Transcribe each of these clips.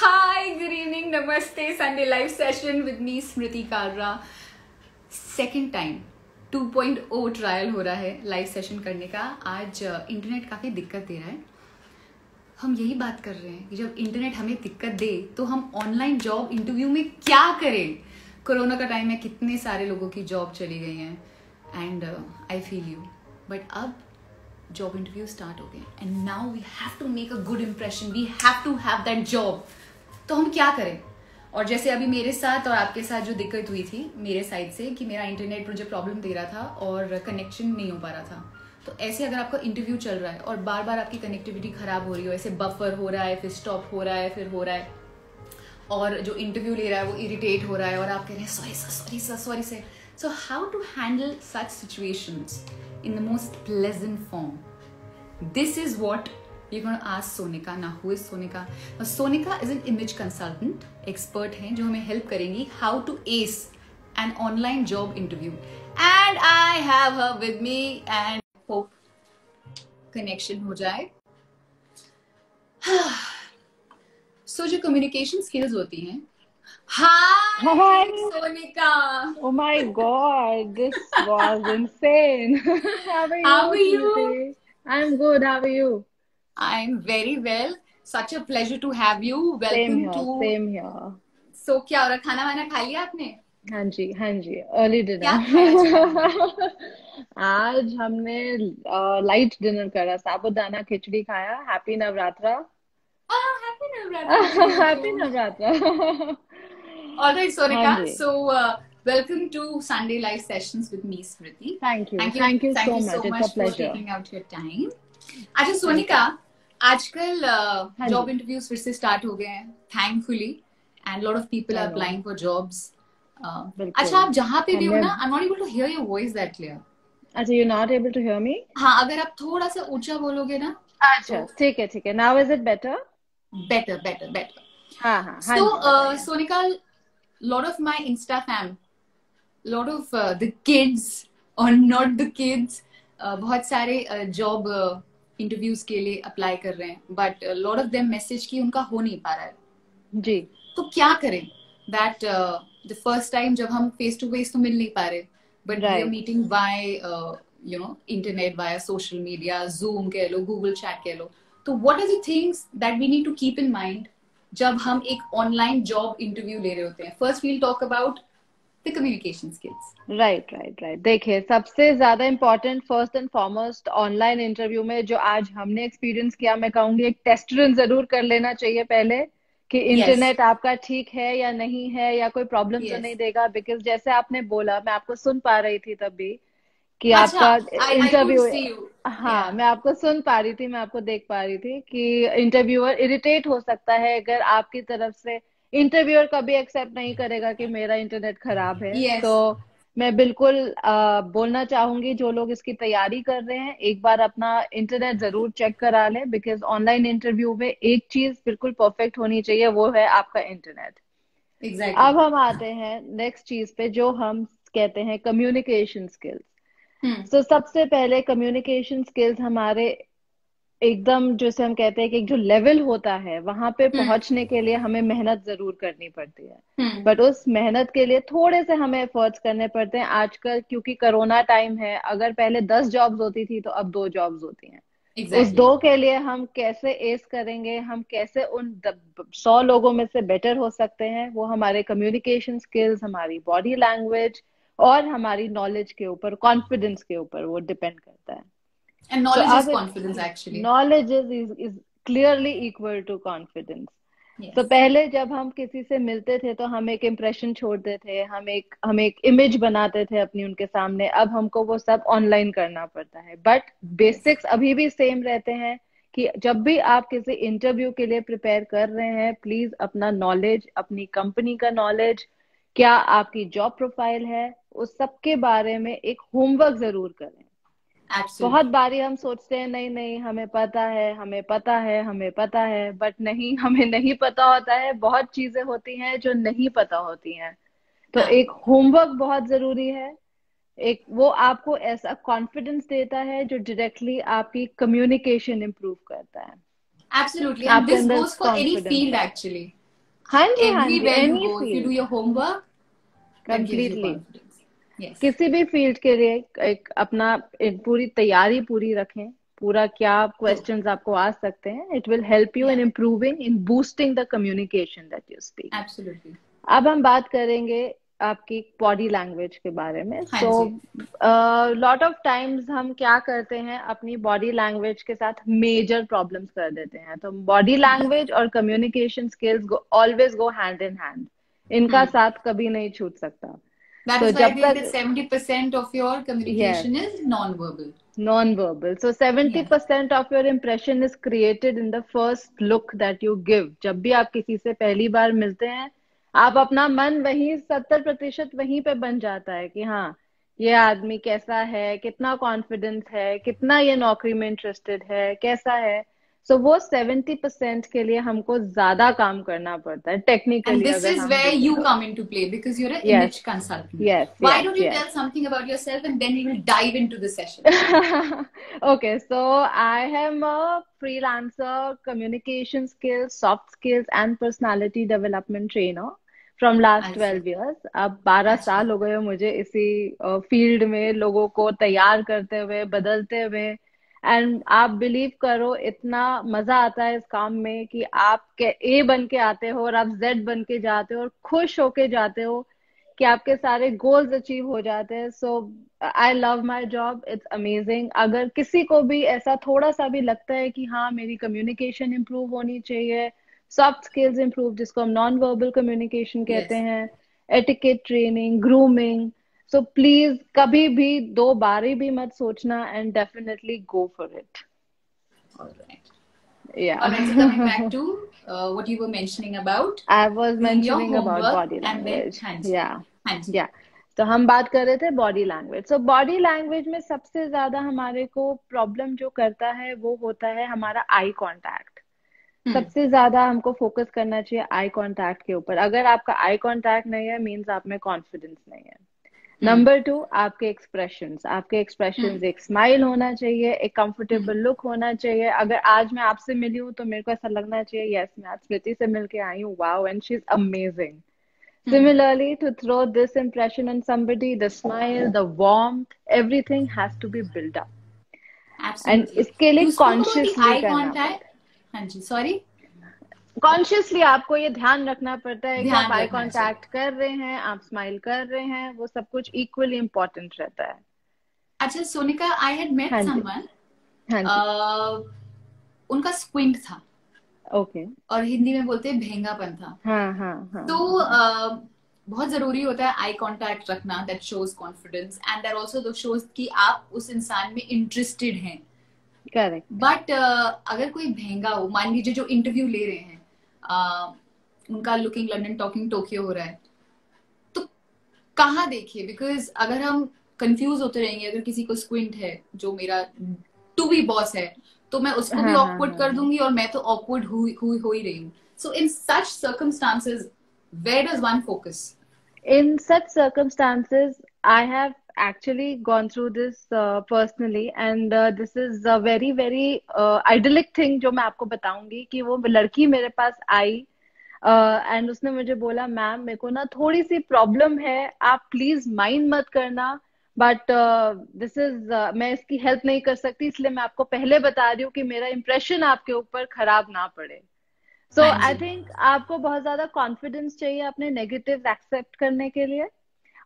Hi, good evening, namaste, Sunday live session with me, Smriti Kalra. Second time 2.0 trial हो रहा है live session करने का. आज इंटरनेट काफ़ी दिक्कत दे रहा है. हम यही बात कर रहे हैं कि जब इंटरनेट हमें दिक्कत दे तो हम ऑनलाइन जॉब इंटरव्यू में क्या करें. कोरोना का टाइम है, कितने सारे लोगों की जॉब चली गई हैं and I feel you. But अब जॉब इंटरव्यू स्टार्ट हो गए and now we have to make a good impression, we have to have that job. तो हम क्या करें. और जैसे अभी मेरे साथ और आपके साथ जो दिक्कत हुई थी मेरे साइड से कि मेरा इंटरनेट मुझे प्रॉब्लम दे रहा था और कनेक्शन नहीं हो पा रहा था. तो ऐसे अगर आपका इंटरव्यू चल रहा है और बार बार आपकी कनेक्टिविटी खराब हो रही हो, ऐसे बफर हो रहा है, फिर स्टॉप हो रहा है, फिर हो रहा है, और जो इंटरव्यू ले रहा है वो इरिटेट हो रहा है और आप कह रहे हैं sorry sir. So how to handle such situations in the most pleasant form. This is what you're going to ask Sonika. Now, who is Sonika? Now, Sonika is an image consultant, expert हैं जो हमें help करेंगी how to ace an online job interview. And I have her with me and hope connection हो जाए. So जो communication skills होती हैं. Hi, Sonika. Oh my God, this was insane. How are you, Smriti? I'm good. How are you? I'm very well. Such a pleasure to have you. Welcome Same here. So क्या हो रहा, खाना वाना खा लिया आपने? हाँ जी, अर्ली डिनर. क्या खाया आज हमने लाइट डिनर करा, साबूदाना खिचड़ी खाया. Happy Navratra. Happy Navratra. Happy Navratra. All right, Sonika. So welcome to Sunday Live Sessions with me, Smriti. Thank you so much. It's a for pleasure. taking out your time. अच्छा सोनिका, आजकल job interviews फिर से start हो गए हैं thankfully and lot of people are applying for jobs. अच्छा, आप जहाँ पे भी हो ना, I am not able to hear your voice that clear. अच्छा, you not able to hear me? हाँ, अगर आप थोड़ा सा ऊंचा बोलोगे ना. अच्छा, ठीक है. Now is it better? Better. हाँ. So Sonika, lot of my Insta fam, lot of the kids or not the kids, बहुत सारे जॉब इंटरव्यूज के लिए अप्लाई कर रहे हैं but lot of them message की उनका हो नहीं पा रहा है जी. तो क्या करें दैट द फर्स्ट टाइम जब हम फेस टू फेस तो मिल नहीं पा रहे but we are meeting by internet, by social media, Zoom कह लो, गूगल चैट कह लो. तो what are the things that we need to keep in mind जब हम एक ऑनलाइन जॉब इंटरव्यू ले रहे होते हैं? First we'll talk about the communication skills. Right. देखिए, सबसे ज्यादा important first and foremost online interview में जो आज हमने एक्सपीरियंस किया, मैं कहूंगी एक टेस्ट रन जरूर कर लेना चाहिए पहले कि इंटरनेट आपका ठीक है या नहीं है, या कोई प्रॉब्लम तो नहीं देगा. बिकॉज जैसे आपने बोला, मैं आपको सुन पा रही थी तभी कि आपका इंटरव्यू. हाँ, मैं आपको सुन पा रही थी, मैं आपको देख पा रही थी कि इंटरव्यूअर इरिटेट हो सकता है अगर आपकी तरफ से. इंटरव्यूअर कभी एक्सेप्ट नहीं करेगा कि मेरा इंटरनेट खराब है. तो मैं बिल्कुल बोलना चाहूंगी जो लोग इसकी तैयारी कर रहे हैं, एक बार अपना इंटरनेट जरूर चेक करा लें. बिकॉज ऑनलाइन इंटरव्यू में एक चीज बिल्कुल परफेक्ट होनी चाहिए, वो है आपका इंटरनेट. Exactly. अब हम आते हैं नेक्स्ट चीज पे जो हम कहते हैं कम्युनिकेशन स्किल्स. तो सबसे पहले कम्युनिकेशन स्किल्स हमारे एकदम, जैसे हम कहते हैं कि एक जो लेवल होता है वहां पे पहुंचने के लिए हमें मेहनत जरूर करनी पड़ती है. बट उस मेहनत के लिए थोड़े से हमें एफर्ट्स करने पड़ते हैं आजकल, क्योंकि कोरोना टाइम है. अगर पहले 10 जॉब्स होती थी तो अब 2 जॉब्स होती हैं. Exactly. उस 2 के लिए हम कैसे एस करेंगे, हम कैसे उन 100 लोगों में से बेटर हो सकते हैं, वो हमारे कम्युनिकेशन स्किल्स, हमारी बॉडी लैंग्वेज और हमारी नॉलेज के ऊपर, कॉन्फिडेंस के ऊपर वो डिपेंड करता है. And knowledge is confidence actually. Knowledge is clearly equal to confidence. Yes. तो पहले जब हम किसी से मिलते थे तो हम एक इम्प्रेशन छोड़ते थे, हम एक इमेज बनाते थे अपनी उनके सामने. अब हमको वो सब ऑनलाइन करना पड़ता है. बट बेसिक्स अभी भी सेम रहते हैं कि जब भी आप किसी इंटरव्यू के लिए प्रिपेयर कर रहे हैं, प्लीज अपना नॉलेज, अपनी कंपनी का नॉलेज, क्या आपकी जॉब प्रोफाइल है, उस सब के बारे में एक होमवर्क जरूर करें. बहुत बारी हम सोचते हैं नहीं हमें पता है, बट नहीं, हमें नहीं पता होता है. बहुत चीजें होती हैं जो नहीं पता होती हैं. तो एक होमवर्क बहुत जरूरी है. एक वो आपको ऐसा कॉन्फिडेंस देता है जो डायरेक्टली आपकी कम्युनिकेशन इंप्रूव करता है. Absolutely. And this goes for any field actually. हाँ जी, हाँ जी, Everywhere you any go, if you do field, your homework, that gives you completely. confidence. Yes. किसी भी फील्ड के लिए एक अपना एक पूरी तैयारी पूरी रखें, पूरा क्या True. क्वेश्चंस आपको आ सकते हैं, it will help you in Yeah. Improving in boosting the communication that you speak. Absolutely. अब हम बात करेंगे आपकी बॉडी लैंग्वेज के बारे में। हाँ सो जी. लॉट ऑफ टाइम्स हम क्या करते हैं, अपनी बॉडी लैंग्वेज के साथ मेजर प्रॉब्लम्स कर देते हैं। तो बॉडी लैंग्वेज और communication skills always go hand in hand, इनका Hmm. साथ कभी नहीं छूट सकता। That तो is why I जब think that तक 70% of your yes, communication is non-verbal. non-verbal. So Yeah. 70% of your impression is created in the first look that you give. जब भी आप किसी से पहली बार मिलते हैं, आप अपना मन वहीं 70% वहीं पे बन जाता है कि हाँ, ये आदमी कैसा है, कितना कॉन्फिडेंस है, कितना ये नौकरी में इंटरेस्टेड है, कैसा है। सो वो 70% के लिए हमको ज्यादा काम करना पड़ता है And टेक्निकली this अगर is हम where देखें you तो। come into play because you're an yes, image consultant. Yes, Why yes, don't you yes. tell something about yourself and then we will dive into the session. Okay, so I am a freelancer, communication skills, soft skills, and personality development trainer from last अच्छा. 12 years. अब 12 अच्छा. साल हो गए मुझे इसी field में लोगों को तैयार करते हुए, बदलते हुए। एंड आप बिलीव करो, इतना मजा आता है इस काम में कि आप ए बन के आते हो और आप जेड बन के जाते हो और खुश होके जाते हो कि आपके सारे गोल्स अचीव हो जाते हैं। So I love my job, it's amazing. अगर किसी को भी ऐसा थोड़ा सा भी लगता है कि हाँ मेरी कम्युनिकेशन इंप्रूव होनी चाहिए, सॉफ्ट स्किल्स इंप्रूव जिसको हम नॉन वर्बल कम्युनिकेशन कहते Yes. हैं, etiquette training, grooming, so please कभी भी दो बारी भी मत सोचना and definitely go for it. All right. या All right. So coming back to what you were mentioning about I was doing your mentioning about homework body and then language. hands. या Hands. या तो हम बात कर रहे थे body language. So body language में सबसे ज्यादा हमारे को प्रॉब्लम जो करता है वो होता है हमारा आई कांटेक्ट। Hmm. सबसे ज्यादा हमको फोकस करना चाहिए आई कांटेक्ट के ऊपर। अगर आपका आई कांटेक्ट नहीं है मींस आप में कॉन्फिडेंस नहीं है। Hmm. नंबर 2, आपके एक्सप्रेशंस। आपके एक्सप्रेशंस, Hmm. एक स्माइल होना चाहिए, एक कंफर्टेबल लुक होना चाहिए। अगर आज मैं आपसे मिली हूँ तो मेरे को ऐसा लगना चाहिए यस मैं आज स्मृति से मिलके आई हूँ, wow and she is amazing. Hmm. Similarly, to throw this impression on somebody, the smile, the warmth, everything has to be built up. And Absolutely. इसके लिए You spoke about the consciously eye करना contact. पड़ता है। हाँ जी. Sorry. Consciously आपको ये ध्यान रखना पड़ता है कि आप ध्यान आई रखना चाहिए. कांटेक्ट कर रहे हैं, आप स्माइल कर रहे हैं, वो सब कुछ इक्वली इम्पोर्टेंट रहता है। अच्छा सोनिका, I had met हाँ जी, someone. हाँ जी। उनका स्क्विंट था ओके। और हिंदी में बोलते हैं भेंगापन था. हाँ, हाँ, हाँ, तो हाँ। बहुत जरूरी होता है आई कांटेक्ट रखना. That shows confidence and that also shows कि आप उस इंसान में इंटरेस्टेड हैं. करेक्ट। बट अगर कोई भेंगा हो, मान लीजिए जो इंटरव्यू ले रहे हैं, उनका लुकिंग लंदन टॉकिंग टोक्यो हो रहा है, तो कहाँ देखिए? बिकॉज अगर हम कंफ्यूज होते रहेंगे, अगर किसी को स्क्विंट है जो मेरा टू बी बॉस है, तो मैं उसको भी हाँ, हाँ, ऑकवर्ड हाँ, कर हाँ। दूंगी और मैं तो ऑकवर्ड हो ही रही हूँ. So in such circumstances where does one focus? In such circumstances, I have actually gone through this personally, and this is a very very idyllic thing जो मैं आपको बताऊंगी कि वो लड़की मेरे पास आई एंड उसने मुझे बोला मैम मेरे को ना थोड़ी सी प्रॉब्लम है, आप प्लीज माइंड मत करना, बट दिस इज मैं इसकी हेल्प नहीं कर सकती, इसलिए मैं आपको पहले बता रही हूँ कि मेरा इंप्रेशन आपके ऊपर खराब ना पड़े। सो हाँ आई जी. थिंक आपको बहुत ज्यादा कॉन्फिडेंस चाहिए अपने नेगेटिव एक्सेप्ट करने के लिए।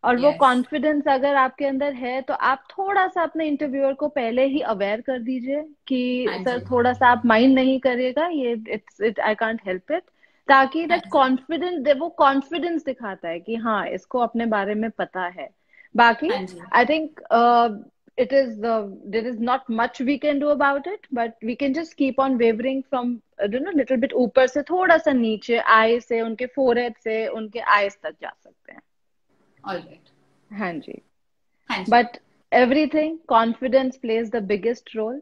और वो यस. कॉन्फिडेंस अगर आपके अंदर है तो आप थोड़ा सा अपने इंटरव्यूअर को पहले ही अवेयर कर दीजिए कि हाँ सर जी. थोड़ा सा आप माइंड नहीं करिएगा, ये it I can't help it, ताकि हाँ दैट जी. कॉन्फिडेंस, वो कॉन्फिडेंस दिखाता है कि हाँ इसको अपने बारे में पता है। बाकी हाँ जी. I think it is there is not much we can do about it, but we can just keep on wavering from little bit ऊपर से थोड़ा सा नीचे, आई से उनके फोरहेड से उनके आईज तक जा सकते हैं। ऑलराइट. हाँ जी। हाँ जी. But everything confidence plays the biggest role.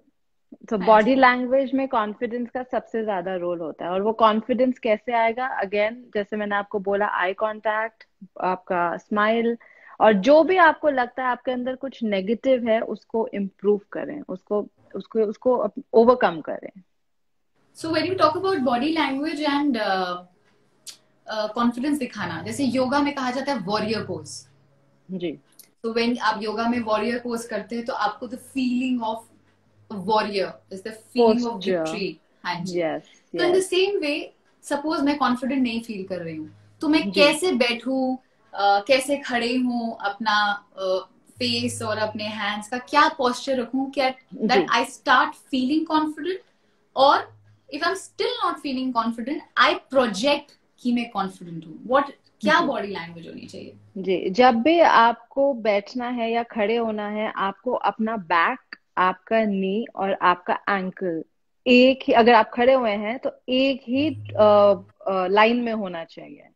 तो हाँ बॉडी जी. लैंग्वेज में कॉन्फिडेंस का सबसे ज्यादा रोल होता है। और वो कॉन्फिडेंस कैसे आएगा? अगेन जैसे मैंने आपको बोला, आई कांटेक्ट, आपका स्माइल, और जो भी आपको लगता है आपके अंदर कुछ नेगेटिव है उसको इम्प्रूव करें, उसको उसको उसको ओवरकम करें। So when you talk about body language and confidence दिखाना, जैसे योगा में कहा जाता है वॉरियर पोज जी। तो व्हेन आप योगा में वॉरियर पोज करते हैं तो आपको the feeling of warrior is the feeling of posture. Victory. हाँ जी। यस तो in the yes. Same way suppose मैं कॉन्फिडेंट नहीं फील कर रही हूँ तो मैं जी कैसे बैठूं, कैसे खड़े हूँ, अपना फेस और अपने हैंड्स का क्या पोस्चर रखूं, क्या दैट जी आई स्टार्ट फीलिंग कॉन्फिडेंट, और if I am still not feeling confident I project कि मैं कॉन्फिडेंट हूँ। व्हाट क्या जी बॉडी लैंग्वेज होनी चाहिए? जी। जब भी आपको बैठना है या खड़े होना है, आपको अपना बैक, आपका नी और आपका एंकल एक ही, अगर आप खड़े हुए हैं तो एक ही लाइन में होना चाहिए।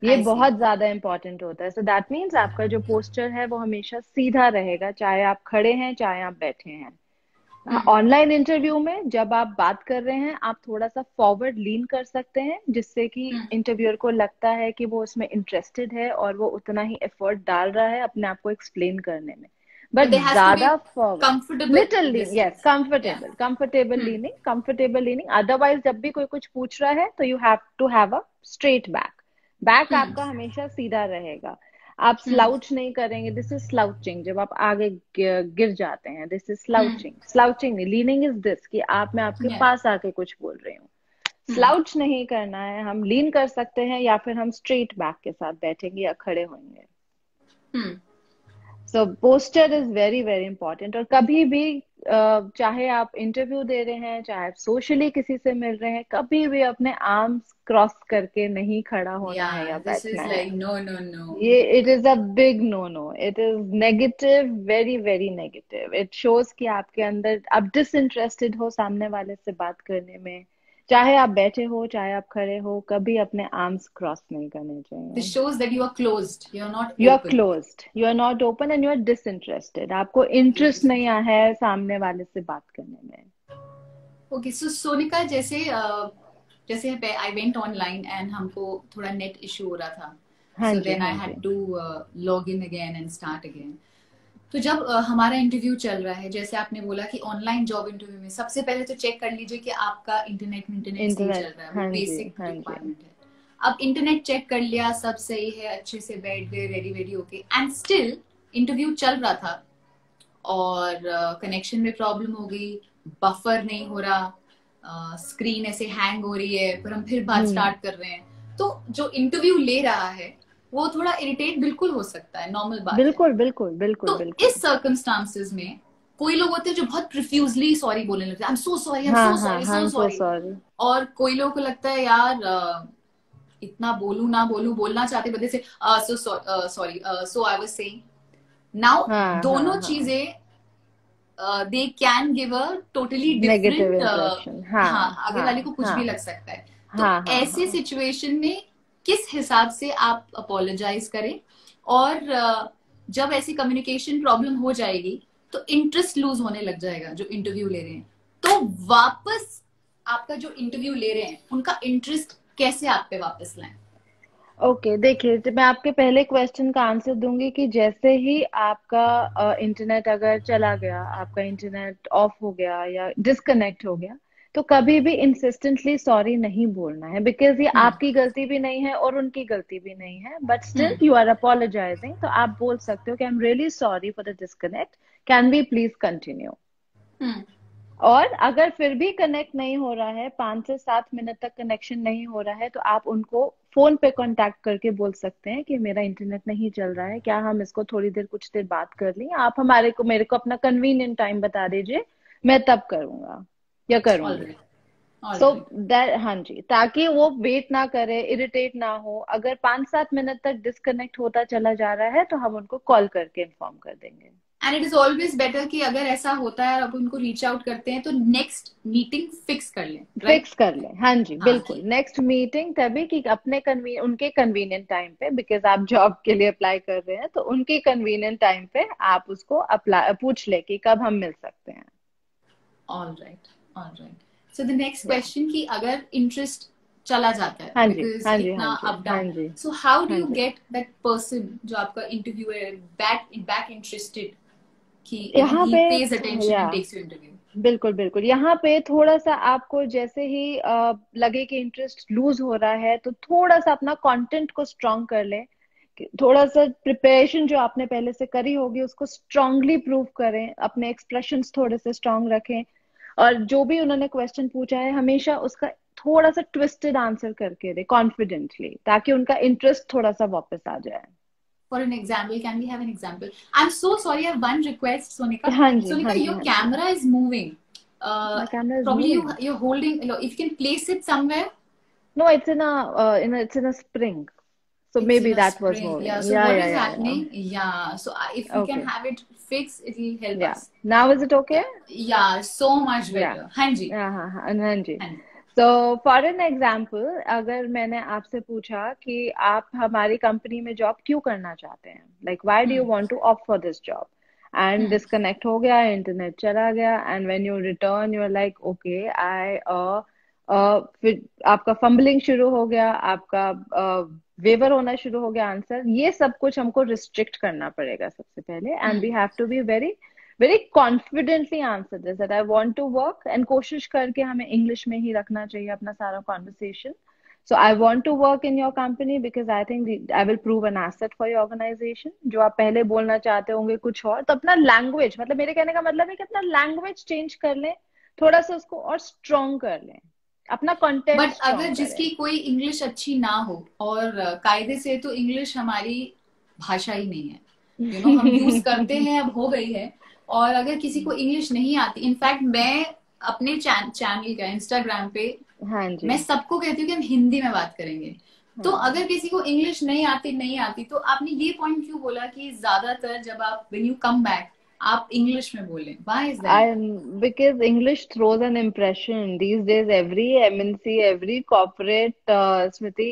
ये आई सी। बहुत ज्यादा इंपॉर्टेंट होता है। सो दैट मीन्स आपका जो पोस्चर है वो हमेशा सीधा रहेगा, चाहे आप खड़े हैं चाहे आप बैठे हैं। हम्म ऑनलाइन इंटरव्यू में जब आप बात कर रहे हैं, आप थोड़ा सा फॉरवर्ड लीन कर सकते हैं, जिससे कि हम्म। इंटरव्यूअर को लगता है कि वो उसमें इंटरेस्टेड है और वो उतना ही एफर्ट डाल रहा है अपने आप को एक्सप्लेन करने में। But but there has to be a ज्यादा forward, comfortable little lean, yes, distance. Yeah. Comfortable, comfortable Hmm. Leaning, comfortable leaning. Otherwise जब भी कोई कुछ पूछ रहा है तो you have to have a straight back. Back Hmm. आपका हमेशा सीधा रहेगा। आप Hmm. स्लाउच नहीं करेंगे, दिस इज स्लाउचिंग। जब आप आगे गिर जाते हैं, this is Hmm. Slouching. Slouching नहीं, लीनिंग इज दिस कि मैं आपके Yeah. पास आके कुछ बोल रही हूँ। Hmm. स्लाउच नहीं करना है, हम लीन कर सकते हैं या फिर हम स्ट्रेट बैक के साथ बैठेंगे या खड़े होंगे। Hmm. So posture is very very important. और कभी भी चाहे आप इंटरव्यू दे रहे हैं, चाहे आप सोशली किसी से मिल रहे हैं, कभी भी अपने आर्म्स क्रॉस करके नहीं खड़ा होना है या Yeah. This बैठना is है। like no, no, no. ये it is a big no no, it is negative, very very negative. It shows कि आपके अंदर आप डिसइंटरेस्टेड हो सामने वाले से बात करने में। चाहे आप बैठे हो चाहे आप खड़े हो, कभी अपने आर्म्स क्रॉस नहीं करने This चाहिए। shows that you are closed. You are not you are open. Closed, you are not open and you are disinterested. आपको इंटरेस्ट Yes. नहीं है सामने वाले से बात करने में। Okay. So सोनिका, जैसे जैसे I went online and हमको थोड़ा नेट इशू हो रहा था. हाँ So जी then I हाँ जी। had to log in again and start again. तो जब हमारा इंटरव्यू चल रहा है, जैसे आपने बोला कि ऑनलाइन जॉब इंटरव्यू में सबसे पहले तो चेक कर लीजिए कि आपका इंटरनेट सही चल इंटरनेट, रहा है, वो हाँ जी बेसिक हाँ जी। रिक्वायरमेंट है। अब इंटरनेट चेक कर लिया, सब सही है, अच्छे से बैठ गए रेडी वेडी होके, एंड स्टिल इंटरव्यू चल रहा था और कनेक्शन में प्रॉब्लम हो गई, बफर नहीं हो रहा, स्क्रीन ऐसे हैंग हो रही है, फिर हम फिर बात हम्म। स्टार्ट कर रहे हैं, तो जो इंटरव्यू ले रहा है वो थोड़ा इरिटेट बिल्कुल हो सकता है, नॉर्मल बात है। बिल्कुल बिल्कुल बिल्कुल तो बिल्कुल। इस सर्कमस्टांसेस में कोई लोग होते हैं जो बहुत प्रोफ्यूजली सॉरी बोलने लगते हैं, I am so sorry, I am हाँ सो हाँ सॉरी, हाँ, सो सो सॉरी। सॉरी। और कोई लोगों को लगता है यार इतना बोलूं ना बोलूं, बोलना चाहते बदले से so sorry, so I was saying. Now हाँ हाँ दोनों हाँ, चीजें they can give a totally negative different, impression. हाँ हाँ आगे हाँ वाले को कुछ हाँ भी लग सकता है। तो हाँ हाँ ऐसे हाँ। सिचुएशन में किस हिसाब से आप अपोलोजाइज करें, और जब ऐसी कम्युनिकेशन प्रॉब्लम हो जाएगी तो इंटरेस्ट लूज होने लग जाएगा जो इंटरव्यू ले रहे हैं, तो वापस आपका जो इंटरव्यू ले रहे हैं उनका इंटरेस्ट कैसे आप पे वापस लाएं? ओके देखिए, तो मैं आपके पहले क्वेश्चन का आंसर दूंगी कि जैसे ही आपका इंटरनेट अगर चला गया, आपका इंटरनेट ऑफ हो गया या डिस्कनेक्ट हो गया, तो कभी भी इंसिस्टेंटली सॉरी नहीं बोलना है, बिकॉज ये हम्म आपकी गलती भी नहीं है और उनकी गलती भी नहीं है। But still hmm you are apologising, तो आप बोल सकते हो कि I am really sorry for the disconnect, can we please continue. Hmm और अगर फिर भी कनेक्ट नहीं हो रहा है, 5 से 7 मिनट तक कनेक्शन नहीं हो रहा है, तो आप उनको फोन पे कांटेक्ट करके बोल सकते हैं कि मेरा इंटरनेट नहीं चल रहा है, क्या हम इसको थोड़ी देर, कुछ देर बात कर लें? आप मेरे को अपना कन्वीनियंट टाइम बता दीजिए, मैं तब करूंगा या करूंगी। Alright so alright. दैट, हाँ जी, ताकि वो वेट ना करे, इरिटेट ना हो। अगर 5 7 मिनट तक डिस्कनेक्ट होता चला जा रहा है तो हम उनको कॉल करके इन्फॉर्म कर देंगे। And it is always better कि अगर ऐसा होता है और अब उनको रीच आउट करते हैं तो नेक्स्ट मीटिंग फिक्स कर लें, राइट? फिक्स कर लें, हाँ जी हाँ बिल्कुल। कि नेक्स्ट मीटिंग तभी कि उनके कन्वीनियंट टाइम पे, बिकॉज आप जॉब के लिए अप्लाई कर रहे हैं, तो उनके कन्वीनियंट टाइम पे आप उसको अप्लाई पूछ ले कि कब हम मिल सकते हैं। Alright alright. So the next या, क्वेश्चन कि अगर इंटरेस्ट चला जाता है हाँ जी बिकॉज हाँ जी इतना हाँ जी अप हाँ डाउन, जी सो हाउ डू हाँ यू जी। गेट दैट पर्सन जो आपका इंटरव्यू है बैक बैक इंटरेस्टेड कि यू नो यहाँ ही पे, पेज अटेंशन या, एंड टेक्स यू इंटरव्यू? बिल्कुल बिल्कुल, यहाँ पे थोड़ा सा आपको जैसे ही लगे कि इंटरेस्ट लूज हो रहा है तो थोड़ा सा अपना कंटेंट को स्ट्रांग कर लें, थोड़ा सा प्रिपरेशन जो आपने पहले से करी होगी उसको स्ट्रांगली प्रूव करें, अपने एक्सप्रेशंस थोड़े से स्ट्रांग रखें, और जो भी उन्होंने क्वेश्चन पूछा है हमेशा उसका थोड़ा सा ट्विस्टेड आंसर करके दे कॉन्फिडेंटली, ताकि उनका इंटरेस्ट थोड़ा सा वापस आ जाए। For an example, can we have an example? I'm so sorry, I have one request, Sonika. हाँ जी हाँ Sonika, जी your हाँ जी। camera is moving. My camera is Probably moving. you're holding. If you can place it somewhere. No, it's in a spring. So It's maybe in a that was spring. Yeah. moving. So Yeah, what yeah, is yeah, yeah. happening? Yeah. So if we can Okay. have it fixed, it will help Yeah. us. Now is it okay? Yeah. Yeah. So much Yeah. better. हाँ जी. हाँ हाँ हाँ जी। हाँ जी. So for an example, अगर मैंने आपसे पूछा कि आप हमारी कंपनी में जॉब क्यों करना चाहते हैं, like why do you hmm. want to opt for this job, and hmm. disconnect हो गया, इंटरनेट चला गया, and when you return you're like okay I फिर आपका फंबलिंग शुरू हो गया, आपका वेवर होना शुरू हो गया आंसर, ये सब कुछ हमको रिस्ट्रिक्ट करना पड़ेगा सबसे पहले, and we have to be very very confidently answer this that I want to work, and कोशिश करके हमें इंग्लिश में ही रखना चाहिए अपना सारा conversation. So I want to work in your company because I think I will prove an asset for your organisation. जो आप पहले बोलना चाहते होंगे कुछ और, तो अपना लैंग्वेज, मतलब मेरे कहने का मतलब है कि अपना लैंग्वेज चेंज कर लें, थोड़ा सा उसको और स्ट्रॉन्ग कर लें, अपना कंटेंट बट अगर स्ट्रॉन्ग करें। जिसकी कोई इंग्लिश अच्छी ना हो, और कायदे से तो इंग्लिश हमारी भाषा ही नहीं है, हम यूज करते हैं, अब हो गई है। और अगर किसी को इंग्लिश नहीं आती, इनफैक्ट मैं अपने चैनल का इंस्टाग्राम पे हाँ जी। मैं सबको कहती हूँ कि हम हिंदी में बात करेंगे। तो हाँ। अगर किसी को इंग्लिश नहीं आती, तो आपने ये पॉइंट क्यों बोला कि ज्यादातर जब आप व्हेन यू कम बैक आप इंग्लिश में बोलें? Why is that? Because English throws an impression. These days, every MNC, every corporate, Smriti,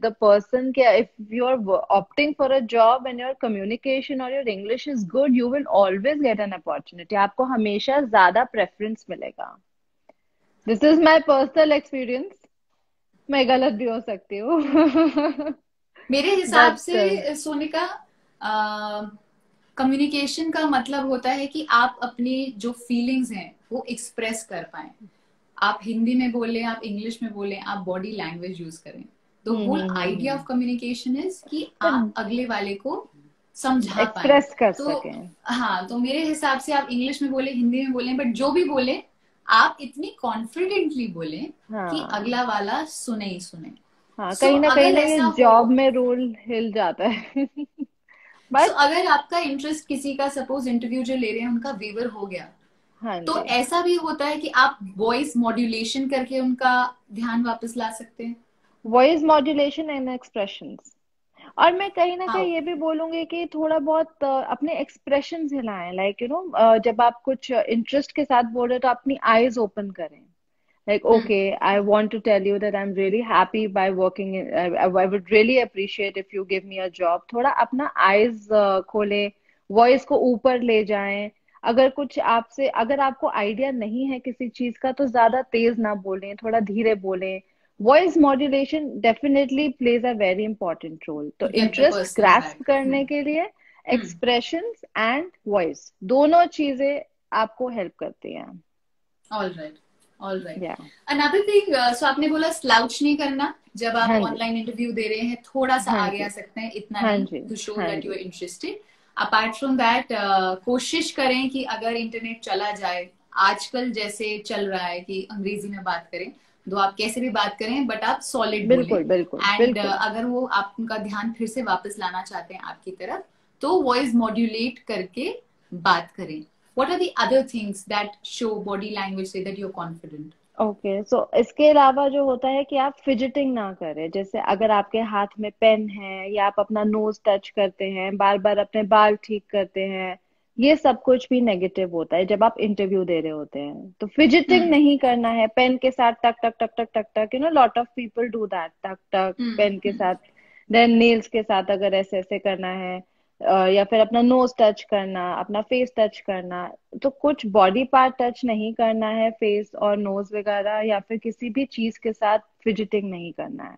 the person, if you're opting for a job and your communication or your English is good, you will always get an opportunity. आपको हमेशा ज्यादा preference मिलेगा. This is my personal experience. मैं गलत भी हो सकती हूँ। मेरे हिसाब But से सोनिका, कम्युनिकेशन का मतलब होता है कि आप अपनी जो फीलिंग्स हैं वो एक्सप्रेस कर पाए। आप हिंदी में बोलें, आप इंग्लिश में बोलें, आप बॉडी लैंग्वेज यूज करें। The whole idea of communication is कि आप अगले वाले को समझा पाए, एक्सप्रेस कर तो सकें। हाँ, तो मेरे हिसाब से आप इंग्लिश में बोले, हिंदी में बोले, बट जो भी बोले आप इतनी कॉन्फिडेंटली बोले कि अगला वाला सुने ही सुने। हाँ, कहीं ना ये जॉब में रूल हिल जाता है। So, अगर आपका इंटरेस्ट किसी का, सपोज इंटरव्यू जो ले रहे हैं उनका वेवर हो गया, हाँ तो जी। ऐसा भी होता है कि आप वॉइस मॉड्यूलेशन करके उनका ध्यान वापस ला सकते हैं। वॉइस मॉड्यूलेशन एंड एक्सप्रेशंस, और मैं कहीं ना कहीं ये भी बोलूंगी कि थोड़ा बहुत अपने एक्सप्रेशन हिलाएं, लाइक जब आप कुछ इंटरेस्ट के साथ बोल रहे हो तो अपनी आईज ओपन करें, like okay I want to tell you that I'm really happy by working in, I would really appreciate if you give me a job। थोड़ा अपना eyes खोले, वॉइस को ऊपर ले जाएं। अगर कुछ आपसे, अगर आपको आइडिया नहीं है किसी चीज का तो ज्यादा तेज ना बोलें, थोड़ा धीरे बोलें। Voice modulation definitely plays a very important role. तो इंटरेस्ट ग्रास्प करने के लिए एक्सप्रेशंस एंड वॉइस दोनों चीजें आपको हेल्प करती हैं। Alright, alright. अनदर थिंग, सो आपने बोला स्लाउच नहीं करना जब आप ऑनलाइन इंटरव्यू दे रहे हैं, थोड़ा सा आगे आ सकते हैं, इतना नहीं, to show that you are interested. Apart from that, कोशिश करें कि अगर इंटरनेट चला जाए, आजकल जैसे चल रहा है कि अंग्रेजी में बात करें, तो आप कैसे भी बात करें बट आप सॉलिड बोलें। एंड अगर वो आप उनका ध्यान फिर से वापस लाना चाहते हैं आपकी तरफ, तो वॉइस मॉड्यूलेट करके बात करें। What are the other things that show body language say that you're confident? Okay, so इसके अलावा जो होता है कि आप फिजिटिंग ना करें, जैसे अगर आपके हाथ में पेन है या आप अपना नोज टच करते हैं, बार बार अपने बाल ठीक करते हैं, ये सब कुछ भी नेगेटिव होता है जब आप इंटरव्यू दे रहे होते हैं। तो फिजिटिंग नहीं करना है, पेन के साथ टक टक टक टक टक टक, lot of people do that, टक टक पेन के साथ। देन नेल्स के साथ अगर ऐसे ऐसे करना है, या फिर अपना नोज टच करना, अपना फेस टच करना। तो कुछ बॉडी पार्ट टच नहीं करना है, फेस और नोज वगैरह, या फिर किसी भी चीज के साथ फिजिटिंग नहीं करना है।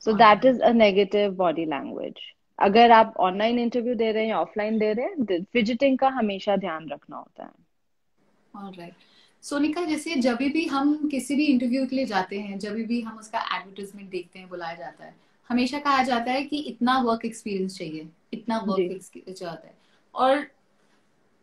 So that is a negative body language. अगर आप ऑनलाइन इंटरव्यू दे रहे हैं या ऑफलाइन दे रहे हैं, फिजिटिंग का हमेशा ध्यान रखना होता है। ऑलराइट। सोनिका, जैसे जब भी हम किसी भी इंटरव्यू के लिए जाते हैं, जब भी हम उसका एडवर्टाइजमेंट देखते हैं, बुलाया जाता है, हमेशा कहा जाता है कि इतना वर्क एक्सपीरियंस चाहिए, इतना वर्क जी एक्सपीरियंस जाता है। और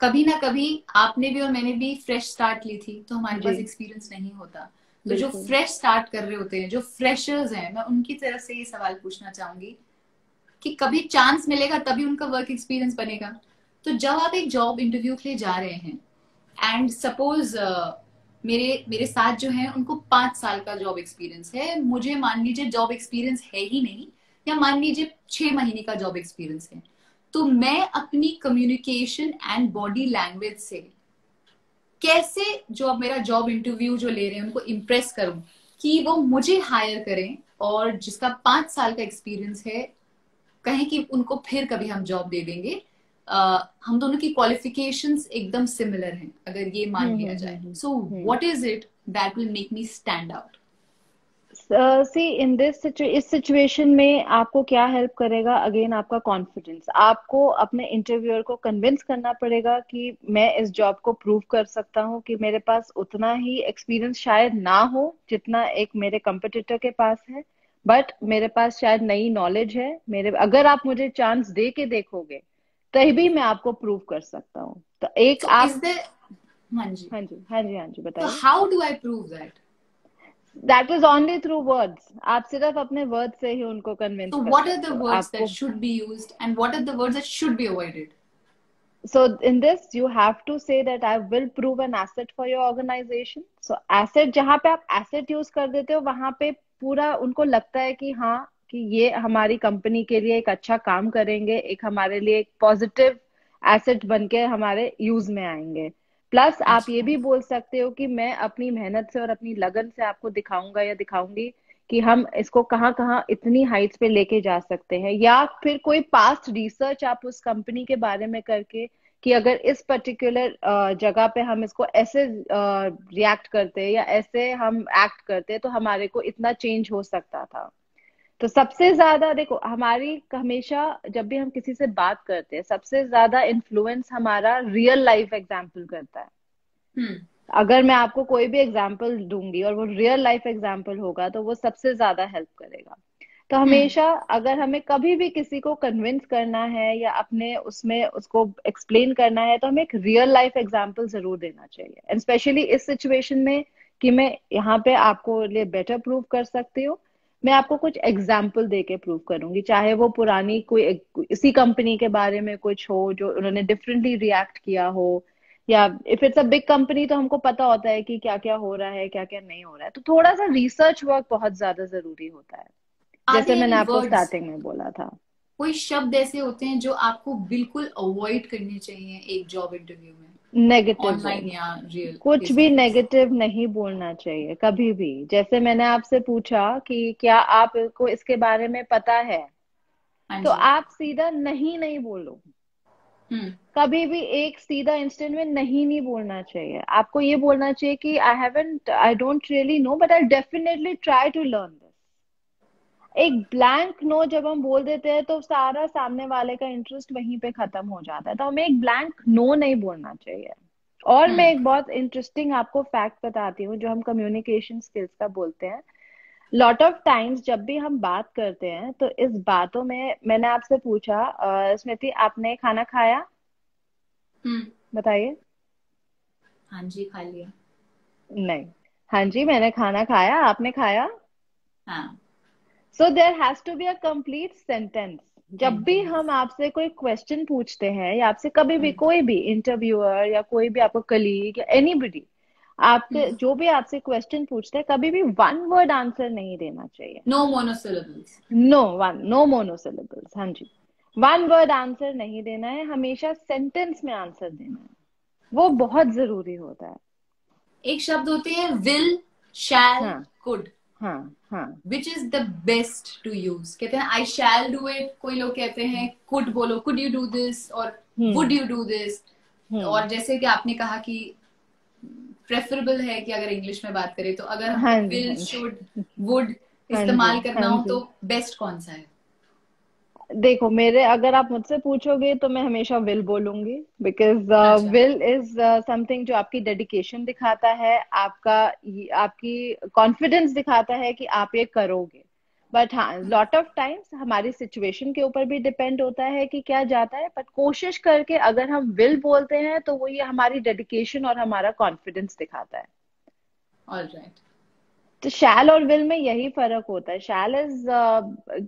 कभी ना कभी आपने भी और मैंने भी फ्रेश स्टार्ट ली थी, तो हमारे जी पास एक्सपीरियंस नहीं होता। तो जो बिल्कुल। फ्रेश स्टार्ट कर रहे होते हैं, जो फ्रेशर्स हैं, मैं उनकी तरफ से ये सवाल पूछना चाहूंगी कि कभी चांस मिलेगा तभी उनका वर्क एक्सपीरियंस बनेगा। तो जब आप एक जॉब इंटरव्यू के लिए जा रहे हैं, एंड सपोज मेरे मेरे साथ जो है उनको 5 साल का जॉब एक्सपीरियंस है, मुझे मान लीजिए जॉब एक्सपीरियंस है ही नहीं, या मान लीजिए 6 महीने का जॉब एक्सपीरियंस है, तो मैं अपनी कम्युनिकेशन एंड बॉडी लैंग्वेज से कैसे जो अब मेरा जॉब इंटरव्यू जो ले रहे हैं उनको इम्प्रेस करूं कि वो मुझे हायर करें, और जिसका 5 साल का एक्सपीरियंस है कहें कि उनको फिर कभी हम जॉब दे देंगे। हम दोनों की क्वालिफिकेशंस एकदम सिमिलर हैं, अगर ये मान लिया जाए। So hmm. What is it that will make me stand out? See in this इस सिचुएशन में आपको क्या हेल्प करेगा, अगेन आपका कॉन्फिडेंस। आपको अपने इंटरव्यूअर को कन्विंस करना पड़ेगा कि मैं इस जॉब को प्रूव कर सकता हूँ, कि मेरे पास उतना ही एक्सपीरियंस शायद ना हो जितना एक मेरे कंपटीटर के पास है, बट मेरे पास शायद नई नॉलेज है। मेरे अगर आप मुझे चांस दे के देखोगे तभी मैं आपको प्रूव कर सकता हूँ। तो एक सो इज आप। द हाँ जी। हाँ जी हाँ जी हाँ जी तो बताइए। How do I prove that? That is only through words. आप सिर्फ अपने वर्ड से ही उनको कन्विंस So कर what are the सकते हो। words that आपको should be used and what are the words that should be avoided? so in this you have to say that I will prove an asset for your organization. So asset, जहाँ पे आप asset use कर देते हो वहां पे पूरा उनको लगता है कि हाँ, कि ये हमारी कंपनी के लिए एक अच्छा काम करेंगे, एक हमारे लिए एक पॉजिटिव एसेट बन के हमारे यूज में आएंगे। प्लस आप ये अच्छा। भी बोल सकते हो कि मैं अपनी मेहनत से और अपनी लगन से आपको दिखाऊंगा या दिखाऊंगी कि हम इसको कहाँ कहाँ इतनी हाइट्स पे लेके जा सकते हैं। या फिर कोई पास्ट रिसर्च आप उस कंपनी के बारे में करके, कि अगर इस पर्टिकुलर जगह पे हम इसको ऐसे रिएक्ट करते या ऐसे हम एक्ट करते तो हमारे को इतना चेंज हो सकता था। तो सबसे ज्यादा देखो, हमारी हमेशा जब भी हम किसी से बात करते हैं सबसे ज्यादा इन्फ्लुएंस हमारा रियल लाइफ एग्जाम्पल करता है। हम्म। अगर मैं आपको कोई भी एग्जाम्पल दूंगी और वो रियल लाइफ एग्जाम्पल होगा तो वो सबसे ज्यादा हेल्प करेगा। तो हम्म। हमेशा अगर हमें कभी भी किसी को कन्विंस करना है या अपने उसमें उसको एक्सप्लेन करना है तो हमें एक रियल लाइफ एग्जाम्पल जरूर देना चाहिए, एंड स्पेशली इस सिचुएशन में कि मैं यहाँ पे आपको लिए बेटर प्रूव कर सकती हूँ। मैं आपको कुछ एग्जाम्पल दे के प्रूव करूंगी, चाहे वो पुरानी कोई इसी कंपनी के बारे में कुछ हो जो उन्होंने डिफरेंटली रिएक्ट किया हो, या if it's a big company तो हमको पता होता है कि क्या क्या हो रहा है क्या क्या नहीं हो रहा है। तो थोड़ा सा रिसर्च वर्क बहुत ज्यादा जरूरी होता है, आर जैसे देयर मैंने एनी आपको वर्ड्स, स्टार्टिंग में बोला था। कोई शब्द ऐसे होते हैं जो आपको बिल्कुल अवॉइड करने चाहिए एक जॉब इंटरव्यू में, नेगेटिव ऑनलाइन वर्ड्स, या रियल कुछ फेस टू भी फेस? नेगेटिव नहीं बोलना चाहिए कभी भी। जैसे मैंने आपसे पूछा कि क्या आपको इसके बारे में पता है, हाँ तो जी। आप सीधा नहीं नहीं बोलो। हम्म। कभी भी एक सीधा इंस्टेंट में नहीं नहीं बोलना चाहिए। आपको ये बोलना चाहिए कि I don't really know but I definitely try to learn this. एक ब्लैंक नो जब हम बोल देते हैं तो सारा सामने वाले का इंटरेस्ट वहीं पे खत्म हो जाता है। तो हमें एक ब्लैंक नो नहीं बोलना चाहिए। और मैं हम्म। एक बहुत इंटरेस्टिंग आपको फैक्ट बताती हूँ जो हम कम्युनिकेशन स्किल्स का बोलते हैं। लॉट ऑफ टाइम्स जब भी हम बात करते हैं तो इस बातों में मैंने आपसे पूछा, स्मृति आपने खाना खाया, हम्म। बताइए। हाँ जी, खा लिया। नहीं। हाँ जी मैंने खाना खाया, आपने खाया। हाँ। So there has to be a complete sentence. जब भी सेंटेंस। हम आपसे कोई क्वेश्चन पूछते हैं या आपसे कभी भी हम्म। कोई भी इंटरव्यूअर या कोई भी आपको कलीग या एनीबडी आपके हम्म। जो भी आपसे क्वेश्चन पूछते हैं, कभी भी वन वर्ड आंसर नहीं देना चाहिए। No monosyllables. No monosyllables. हाँ जी, वन वर्ड आंसर नहीं देना है, हमेशा सेंटेंस में आंसर देना है। वो बहुत जरूरी होता है। एक शब्द होते हैं विल, शैल, हाँ कुड। हाँ हाँ। Which is the best to use? कहते हैं आई शैल डू इट, कोई लोग कहते हैं कुड बोलो, कुड यू डू दिस, और would hmm you do this. Hmm. और जैसे कि आपने कहा कि प्रेफरेबल है कि अगर इंग्लिश में बात करें तो अगर हाँ हमको जी विल, हाँ जी शुड, वुड हाँ जी इस्तेमाल करना हाँ हो जी। तो बेस्ट कौन सा है? देखो मेरे, अगर आप मुझसे पूछोगे तो मैं हमेशा विल बोलूंगी, बिकॉज अच्छा। विल इज समथिंग जो आपकी डेडिकेशन दिखाता है, आपकी कॉन्फिडेंस दिखाता है कि आप ये करोगे। बट हाँ, लॉट ऑफ टाइम्स हमारी सिचुएशन के ऊपर भी डिपेंड होता है कि क्या जाता है, बट कोशिश करके अगर हम विल बोलते हैं तो वो ये हमारी डेडिकेशन और हमारा कॉन्फिडेंस दिखाता है। ऑलराइट। तो शैल और विल में यही फर्क होता है। शैल इज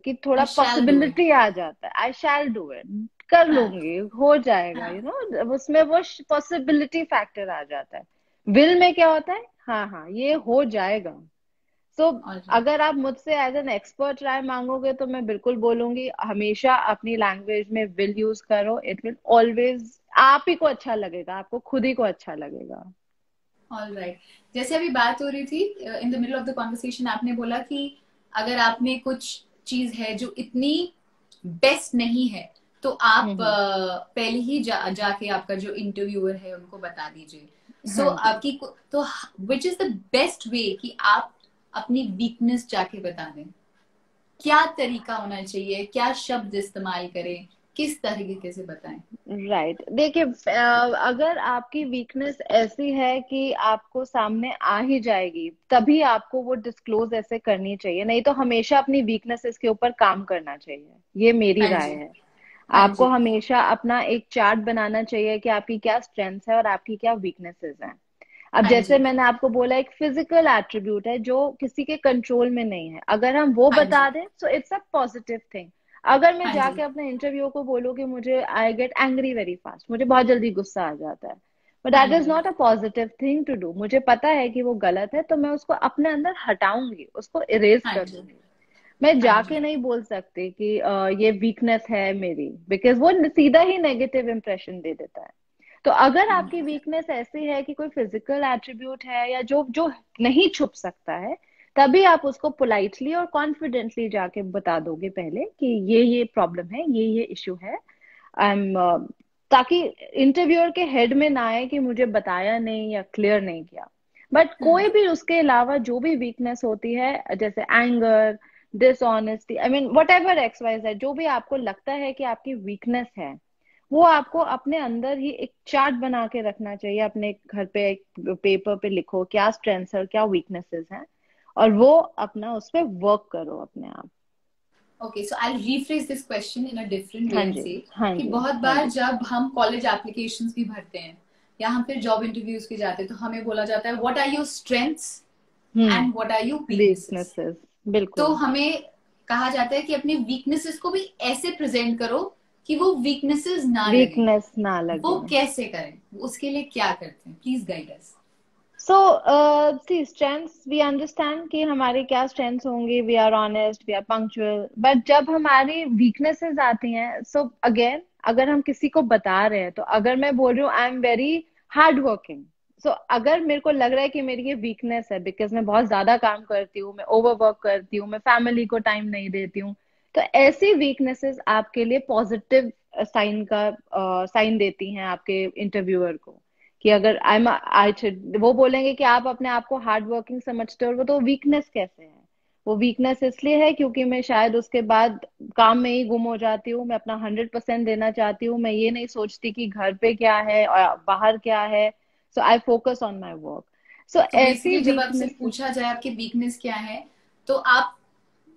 कि थोड़ा आई शैल डू इट। पॉसिबिलिटी आ जाता है, आई शैल डू इट, कर हाँ लूंगी, हो जाएगा, हाँ। उसमें वो पॉसिबिलिटी फैक्टर आ जाता है। विल में क्या होता है, हाँ हाँ ये हो जाएगा। So alright. अगर आप मुझसे एज एन एक्सपर्ट राय मांगोगे तो मैं बिल्कुल बोलूंगी हमेशा अपनी लैंग्वेज में विल यूज करो। इट विल ऑलवेज, आप ही को अच्छा लगेगा, आपको खुद ही को अच्छा लगेगा। ऑलराइट। जैसे अभी बात हो रही थी in the middle of the conversation, आपने बोला कि अगर आप में कुछ चीज है जो इतनी बेस्ट नहीं है तो आप हम्म। पहले ही जाके आपका जो इंटरव्यूअर है उनको बता दीजिए। सो हाँ जी। आपकी तो विच इज द बेस्ट वे कि आप अपनी वीकनेस जाके बता दें? क्या तरीका होना चाहिए, क्या शब्द इस्तेमाल करें, किस तरीके से बताएं? राइट, देखिए अगर आपकी वीकनेस ऐसी है कि आपको सामने आ ही जाएगी, तभी आपको वो डिस्क्लोज ऐसे करनी चाहिए, नहीं तो हमेशा अपनी वीकनेसेस के ऊपर काम करना चाहिए। ये मेरी हाँ राय जी। है। हाँ आपको जी। हमेशा अपना एक चार्ट बनाना चाहिए कि आपकी क्या स्ट्रेंथ्स है और आपकी क्या वीकनेसेस हैं। अब हाँ जैसे जी। मैंने आपको बोला, एक फिजिकल एट्रीब्यूट है जो किसी के कंट्रोल में नहीं है, अगर हम वो हाँ बता जी। दें so it's a positive thing. अगर मैं हाँ जी। जाके अपने इंटरव्यू को बोलूँ कि मुझे I get angry very fast, मुझे बहुत जल्दी गुस्सा आ जाता है, बट हाँ दैट इज जी। Not a positive thing to do. मुझे पता है कि वो गलत है, तो मैं उसको अपने अंदर हटाऊंगी, उसको इरेज हाँ कर जी। दूंगी। मैं हाँ जी। जाके नहीं बोल सकती कि ये वीकनेस है मेरी, बिकॉज वो सीधा ही नेगेटिव इंप्रेशन दे देता है। तो अगर हाँ आपकी वीकनेस ऐसी है कि कोई फिजिकल एट्रीब्यूट है या जो जो नहीं छुप सकता है, तभी आप उसको पोलाइटली और कॉन्फिडेंटली जाके बता दोगे पहले कि ये प्रॉब्लम है, ये इशू है। आई एम, ताकि इंटरव्यूअर के हेड में ना आए कि मुझे बताया नहीं या क्लियर नहीं किया। बट हम्म। कोई भी उसके अलावा जो भी वीकनेस होती है, जैसे anger, dishonesty, I mean whatever X Y Z, जो भी आपको लगता है कि आपकी वीकनेस है, वो आपको अपने अंदर ही एक चार्ट बना के रखना चाहिए। अपने घर पे एक पेपर पे लिखो क्या स्ट्रेंथ्स और क्या वीकनेसेस हैं, और वो अपना उस पर वर्क करो अपने आप। Okay, so I rephrase this question in a different way हाँ एंड जी। से हाँ कि जी। बहुत हाँ बार जी। जब हम कॉलेज एप्लीकेशंस भी भरते हैं या हम फिर जॉब इंटरव्यूज के जाते हैं तो हमें बोला जाता है what are your strengths and what are your weaknesses. Weaknesses, तो बिल्कुल। हमें कहा जाता है कि अपने वीकनेसेस को भी ऐसे प्रेजेंट करो कि वो वीकनेसेस ना लगे। वीकनेस ना वो लगे। कैसे करें, उसके लिए क्या करते हैं, please guide us. So see strengths, we understand कि हमारे क्या स्ट्रेंथ्स होंगे, we are honest, we are punctual, but जब हमारी वीकनेसेस आती हैं, सो अगेन अगर हम किसी को बता रहे हैं, तो अगर मैं बोल रही हूँ I am very hard working, so अगर मेरे को लग रहा है कि मेरी ये वीकनेस है बिकॉज मैं बहुत ज्यादा काम करती हूँ, मैं ओवर वर्क करती हूँ, मैं फैमिली को टाइम नहीं देती हूँ, तो ऐसी वीकनेसेस आपके लिए पॉजिटिव साइन का साइन देती हैं आपके इंटरव्यूअर को। कि अगर आई एम आई, वो बोलेंगे कि आप अपने आप को हार्ड वर्किंग समझते हो, और वो तो वीकनेस कैसे है? वो वीकनेस इसलिए है क्योंकि मैं शायद उसके बाद काम में ही गुम हो जाती हूँ, मैं अपना 100% देना चाहती हूँ, मैं ये नहीं सोचती कि घर पे क्या है और बाहर क्या है। So I focus on my work. So तो ऐसी बेसिकली जब आपसे वीकनेस, पूछा जाए आपकी वीकनेस क्या है तो आप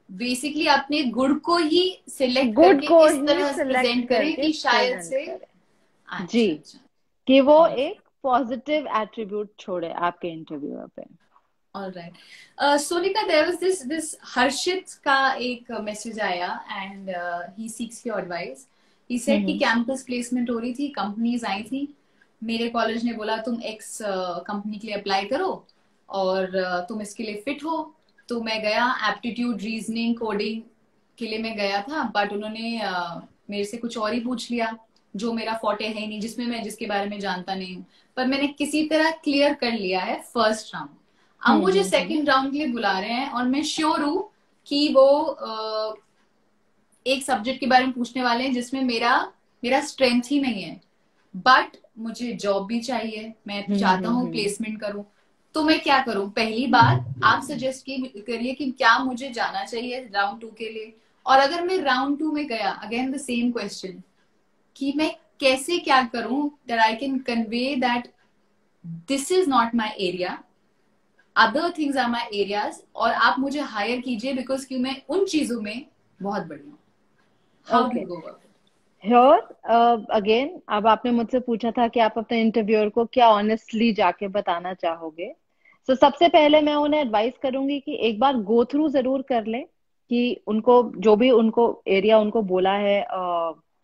बेसिकली अपने गुड को ही सिलेक्ट गुड करके को इस ही तरह सिलेक्ट प्रेजेंट करें करके कि शायद प्रेजेंट से। करें। जी, अच्छा अच्छा। कि वो ऑल एक पॉजिटिव एट्रीब्यूट छोड़े आपके इंटरव्यूअर पे। Right. Sonika, there was this Harshit का एक मैसेज आया and he seeks your advice. He said कि हम्म। कैंपस प्लेसमेंट हो रही थी, कंपनीज आई थी, मेरे कॉलेज ने बोला तुम एक्स कंपनी के लिए अप्लाई करो और तुम इसके लिए फिट हो। तो मैं गया, एप्टीट्यूड, रीजनिंग, कोडिंग के लिए मैं गया था, बट उन्होंने मेरे से कुछ और ही पूछ लिया जो मेरा फोटे है ही नहीं, जिसमें मैं जिसके बारे में जानता नहीं हूँ। पर मैंने किसी तरह क्लियर कर लिया है फर्स्ट राउंड। अब मुझे हम्म। सेकंड राउंड के लिए बुला रहे हैं और मैं श्योर हूं कि वो एक सब्जेक्ट के बारे में पूछने वाले हैं जिसमें मेरा मेरा स्ट्रेंथ ही नहीं है, बट मुझे जॉब भी चाहिए, मैं चाहता हूँ हम्म। प्लेसमेंट करूं। तो मैं क्या करूं? पहली बात आप सजेस्ट करिए कि क्या मुझे जाना चाहिए राउंड 2 के लिए, और अगर मैं राउंड 2 में गया, अगेन द सेम क्वेश्चन, कि मैं कैसे क्या करूं that I can convey that this is not my area, other things are my areas, और आप मुझे हायर कीजिए बिकॉज क्यों मैं उन चीजों में बहुत बढ़िया हूँ. How do okay, you go about here again, अब आपने मुझसे पूछा था कि आप अपने इंटरव्यूअर को क्या ऑनेस्टली जाके बताना चाहोगे. तो सबसे पहले मैं उन्हें एडवाइस करूंगी कि एक बार गो थ्रू जरूर कर लें, कि उनको जो भी उनको एरिया उनको बोला है,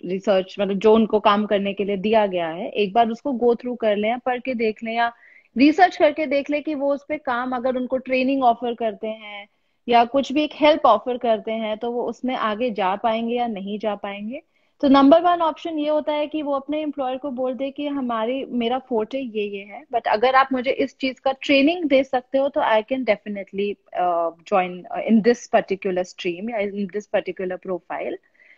रिसर्च मतलब जो उनको काम करने के लिए दिया गया है, एक बार उसको गो थ्रू कर लें या पढ़ के देख लें या रिसर्च करके देख लें कि वो उस पे काम, अगर उनको ट्रेनिंग ऑफर करते हैं या कुछ भी एक हेल्प ऑफर करते हैं तो वो उसमें आगे जा पाएंगे या नहीं जा पाएंगे. तो नंबर वन ऑप्शन ये होता है कि वो अपने एम्प्लॉयर को बोल दे कि हमारी मेरा फोर्टे ये है, बट अगर आप मुझे इस चीज का ट्रेनिंग दे सकते हो तो I can definitely join in this particular stream या in this particular profile.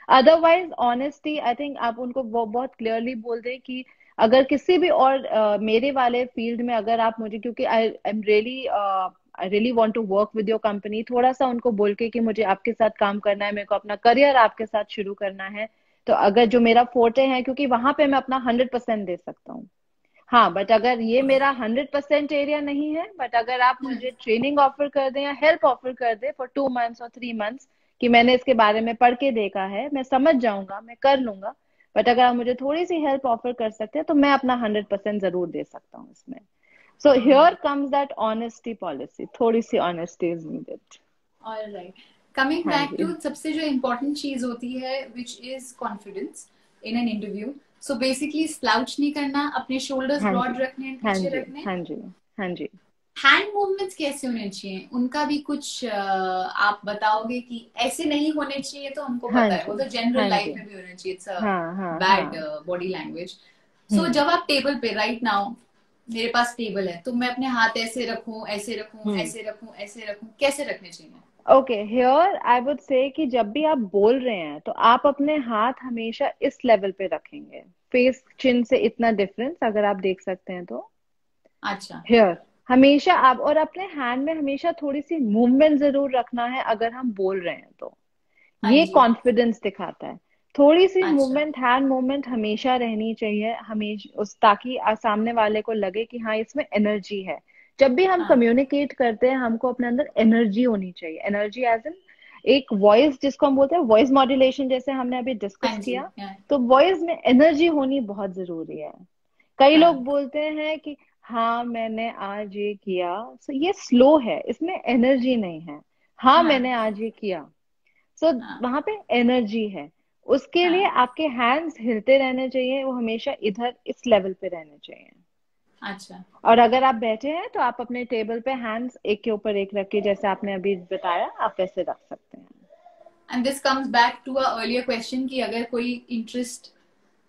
Otherwise honesty, I think आप उनको वो बहुत क्लियरली बोल दें कि अगर किसी भी और मेरे वाले फील्ड में अगर आप मुझे, क्योंकि I really want to work with your company, थोड़ा सा उनको बोल के कि मुझे आपके साथ काम करना है, मेरे को अपना करियर आपके साथ शुरू करना है. तो अगर जो मेरा फोर्टे है, क्योंकि वहां पे मैं अपना 100% दे सकता हूँ. हाँ, बट अगर ये मेरा 100% एरिया नहीं है, बट अगर आप मुझे ट्रेनिंग ऑफर कर दें या हेल्प ऑफर कर दें फॉर 2 मंथ्स और 3 मंथ्स, कि मैंने इसके बारे में पढ़ के देखा है, मैं समझ जाऊंगा, मैं कर लूंगा, बट अगर आप मुझे थोड़ी सी हेल्प ऑफर कर सकते हैं तो मैं अपना 100% जरूर दे सकता हूँ इसमें. So here comes that honesty policy, थोड़ी सी honesty is needed. Alright. Coming हाँ बैक जी. टू सबसे जो इम्पोर्टेंट चीज होती है which is confidence in an interview. So basically slouch नहीं करना, अपने शोल्डर्स हाँ जी. ब्रॉड रखने, हाँ पीछे जी. रखने. हाँ जी. हाँ जी. हैंड मूवमेंट्स कैसे होने चाहिए, उनका भी कुछ आप बताओगे कि ऐसे नहीं होने चाहिए, तो हमको हाँ पता है वो जी. तो जनरल हाँ लाइफ जी. में भी होना चाहिए, इट्स अ हाँ हाँ बैड हाँ. Body language. So hmm. जब आप टेबल पे राइट नाउ, मेरे पास टेबल है, तो मैं अपने हाथ ऐसे रखूं, ऐसे रखूं, हम्म. ऐसे रखूं, ऐसे रखूं, कैसे रखने चाहिए? ओके, हियर आई वुड से कि जब भी आप बोल रहे हैं तो आप अपने हाथ हमेशा इस लेवल पे रखेंगे, फेस चिन से इतना डिफरेंस अगर आप देख सकते हैं तो. अच्छा. हियर हमेशा आप, और अपने हैंड में हमेशा थोड़ी सी मूवमेंट जरूर रखना है अगर हम बोल रहे हैं तो. हाँ ये जी. कॉन्फिडेंस दिखाता है. थोड़ी सी अच्छा. मूवमेंट, हैंड मूवमेंट हमेशा रहनी चाहिए, हमेशा उस, ताकि सामने वाले को लगे कि हाँ इसमें एनर्जी है. जब भी हम हाँ. कम्युनिकेट करते हैं हमको अपने अंदर एनर्जी होनी चाहिए. एनर्जी एज इन एक वॉइस, जिसको हम बोलते हैं वॉइस मॉड्यूलेशन, जैसे हमने अभी हाँ डिस्कस जी. किया. हाँ. तो वॉइस में एनर्जी होनी बहुत जरूरी है. कई लोग हाँ. बोलते हैं कि हाँ मैंने आज ये किया, सो ये स्लो है, इसमें एनर्जी नहीं है. हाँ मैंने हाँ. आज ये किया, सो हाँ. वहां पे एनर्जी है. उसके लिए हाँ. आपके हैंड्स हिलते रहने चाहिए, वो हमेशा इधर इस लेवल पे रहने चाहिए. अच्छा. और अगर आप बैठे हैं तो आप अपने टेबल पे हैंड्स एक के ऊपर एक रख के, जैसे आपने अभी बताया, आप वैसे रख सकते हैं. And this comes back to a earlier question कि अगर कोई इंटरेस्ट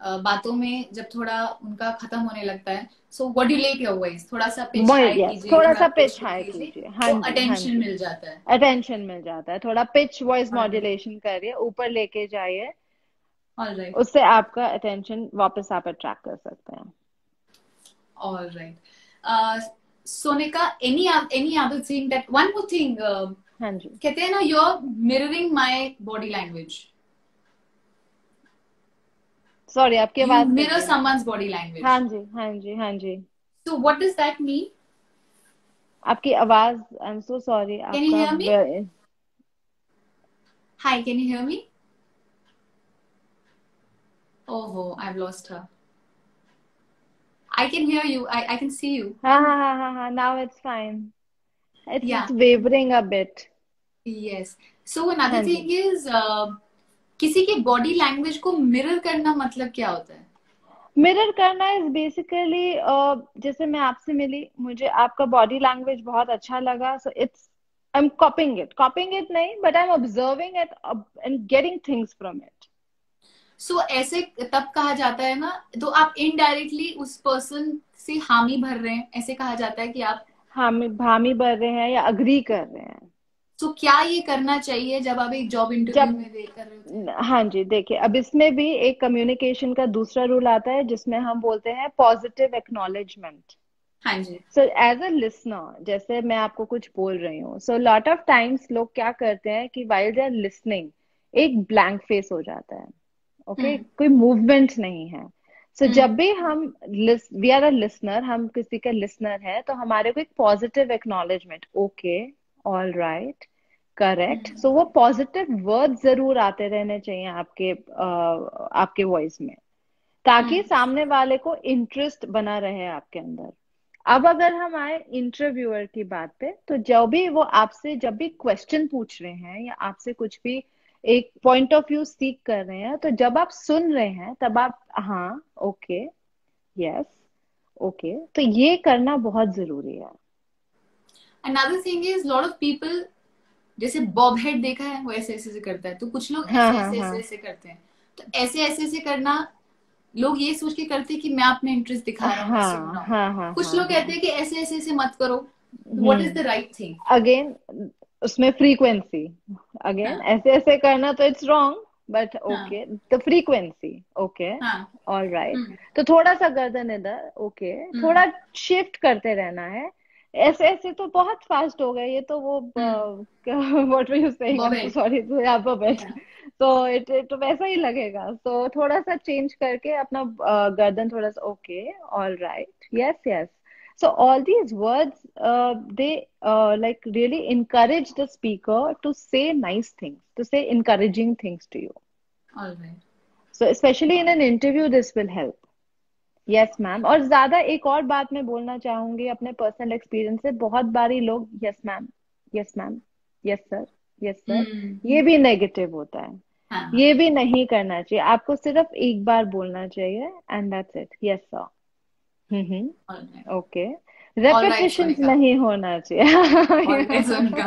बातों में जब थोड़ा उनका खत्म होने लगता है, सो मॉड्यूलेट योर वॉइस, थोड़ा सा पिच हाई यस, कीजिए, थोड़ा थोड़ा सा पिच पिच लो हाई कीजिए, कीजिए. हाँ तो जी. हाँ अटेंशन जी. मिल जाता है. अटेंशन मिल जाता है. थोड़ा पिच वॉइस ऑलराइट. मॉड्यूलेशन करिए, ऊपर लेके जाइए, ऑलराइट. उससे आपका अटेंशन वापस आप अट्रैक्ट कर सकते हैं. Alright. Sonika, any other thing, that one more thing, हाँ जी. कहते हैं ना, you're mirroring my body language. Sorry, आपकी You आवाज कट mirror गई. someone's body हाँ language. जी. हाँ जी. हाँ जी. So what does that mean? आपकी आवाज, I am so sorry, Can you आपका hear me? Hi, can you hear me? Oh, I've lost her. I can hear you. I can see you. हाँ हाँ हाँ हाँ हाँ, now it's fine. It's Yeah. Wavering a bit. Yes. So another हाँ जी. thing is, किसी की body language को mirror करना मतलब क्या होता है? मिरर करना इज बेसिकली, जैसे मैं आपसे मिली, मुझे आपका बॉडी लैंग्वेज बहुत अच्छा लगा, so it's, I am copying it नहीं, but I am observing it and getting things from it. So ऐसे तब कहा जाता है ना, तो आप इनडायरेक्टली उस पर्सन से हामी भर रहे हैं, ऐसे कहा जाता है कि आप. हामी भर रहे हैं या अग्री कर रहे हैं. तो क्या ये करना चाहिए जब आप एक जॉब इंटरव्यू जब, में वेट कर रहे होते हैं? हाँ जी, देखिए, अब इसमें भी एक कम्युनिकेशन का दूसरा रूल आता है जिसमें हम बोलते हैं पॉजिटिव एक्नॉलेजमेंट. हाँ जी. सो एज अ लिसनर, जैसे मैं आपको कुछ बोल रही हूँ, सो लॉट ऑफ टाइम्स लोग क्या करते हैं कि वाइल दे आर लिसनिंग, एक ब्लैंक फेस हो जाता है। ओके, कोई मूवमेंट नहीं है। सो जब भी हम वी आर अ लिसनर, हम किसी का लिसनर है, तो हमारे को एक positive acknowledgement, okay, all right, correct, so वो पॉजिटिव वर्ड जरूर आते रहने चाहिए आपके वॉइस में, ताकि सामने वाले को इंटरेस्ट बना रहे आपके अंदर। अब अगर हम आए इंटरव्यूअर की बात पे, तो जब भी वो आपसे जब भी क्वेश्चन पूछ रहे हैं या आपसे कुछ भी एक पॉइंट ऑफ व्यू सीख कर रहे हैं, तो जब आप सुन रहे हैं तब आप हाँ, ओके, यस, ओके, तो ये करना बहुत जरूरी है। Another thing is lot of people, जैसे बॉब हेड देखा है, वो ऐसे ऐसे करता है, तो कुछ लोग हाँ ऐसे हाँ ऐसे हाँ ऐसे ऐसे करते हैं। तो ऐसे ऐसे ऐसे करना, लोग ये सोच के करते हैं कि मैं अपने इंटरेस्ट दिखा रहा हूँ, मैं सुन हाँ रहा हूँ। हाँ हाँ कुछ हाँ लोग कहते हाँ। हैं कि ऐसे ऐसे ऐसे मत करो। What is the right thing? Again, उसमें फ्रीक्वेंसी, अगेन हाँ ऐसे ऐसे करना तो इट्स रॉन्ग, बट हाँ ओके, द फ्रीक्वेंसी, ओके, हाँ। All right. हम्म तो थोड़ा सा गर्दन इधर, ओके, हम्म थोड़ा शिफ्ट करते रहना है। ऐसे ऐसे तो बहुत फास्ट हो गए, ये तो वो hmm. What were you saying, I बॉब एम सो हेड। सॉरी, तो अल्फाबेट। तो इट तो वैसा ही लगेगा, तो थोड़ा सा चेंज करके अपना गर्दन थोड़ा सा, okay, all right, yes yes. So all these words, they like really encourage the speaker to say nice things, to say encouraging things to you. Alright. So especially in an interview, this will help. Yes, ma'am. और ज्यादा एक और बात मैं बोलना चाहूंगी अपने personal experience से, बहुत बारी लोग yes ma'am, yes ma'am, yes sir, yes sir, hmm. ये भी नेगेटिव होता है। हाँ हाँ। ये भी नहीं करना चाहिए, आपको सिर्फ एक बार बोलना चाहिए, and that's it, yes sir, alright. Okay, alright repetitions Sonika. नहीं होना चाहिए। Alright Sonika.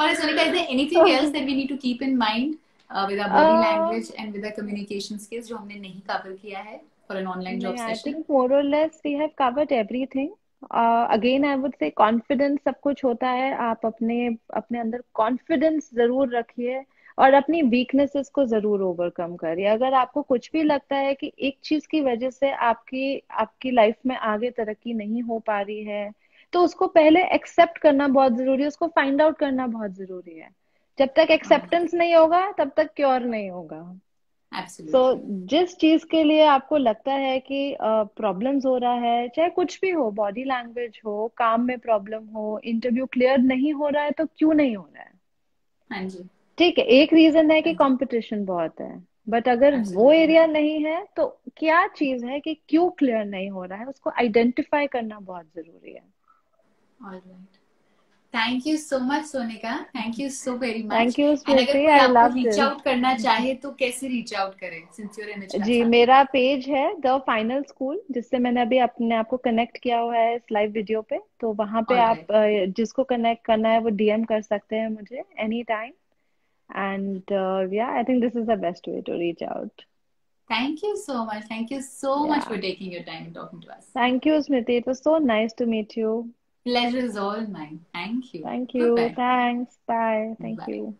Alright Sonika, is there anything else that we need to keep in mind with our body uh, language and with our communication skills जो हमने नहीं cover किया है for an online नहीं, job I session? Think more or less we have covered everything. Again I would say confidence सब कुछ होता है, आप अपने अपने अंदर कॉन्फिडेंस जरूर रखिए, और अपनी वीकनेसेस को जरूर ओवरकम करिए। अगर आपको कुछ भी लगता है कि एक चीज की वजह से आपकी आपकी लाइफ में आगे तरक्की नहीं हो पा रही है, तो उसको पहले एक्सेप्ट करना बहुत जरूरी है, उसको फाइंड आउट करना बहुत जरूरी है। जब तक एक्सेप्टेंस नहीं होगा तब तक क्योर नहीं होगा। सो Absolutely. जिस चीज के लिए आपको लगता है कि प्रॉब्लम्स हो रहा है, चाहे कुछ भी हो, बॉडी लैंग्वेज हो, काम में प्रॉब्लम हो, इंटरव्यू क्लियर नहीं हो रहा है, तो क्यों नहीं हो रहा है? हाँ जी। ठीक है, एक रीजन है कि हाँ जी। कंपटीशन बहुत है, बट अगर वो Absolutely. एरिया नहीं है, तो क्या चीज है कि क्यों क्लियर नहीं हो रहा है, उसको आइडेंटिफाई करना बहुत जरूरी है। All right. Thank you so much Sonika, thank you so very much. Thank you and अगर स्मृति, कोई आई आपको लव रीच दिस। आउट करना चाहे तो कैसे रीच आउट करे, सिंस योर इमेज जी, कंसल्टेंट? मेरा पेज है द फाइनल स्कूल, जिससे मैंने अभी अपने आप को कनेक्ट किया हुआ है इस लाइव वीडियो पे, तो वहां पे ऑल आप राइट। जिसको कनेक्ट करना है वो डीएम कर सकते हैं मुझे any time. And yeah, I think this is the best way to reach out. Thank you so much, thank you so yeah, much for taking your time talking to us. Thank you Smriti, it was so nice to meet you. Pleasure is all mine, thank you. Thank good you, bye. Thanks, bye, thank bye. You.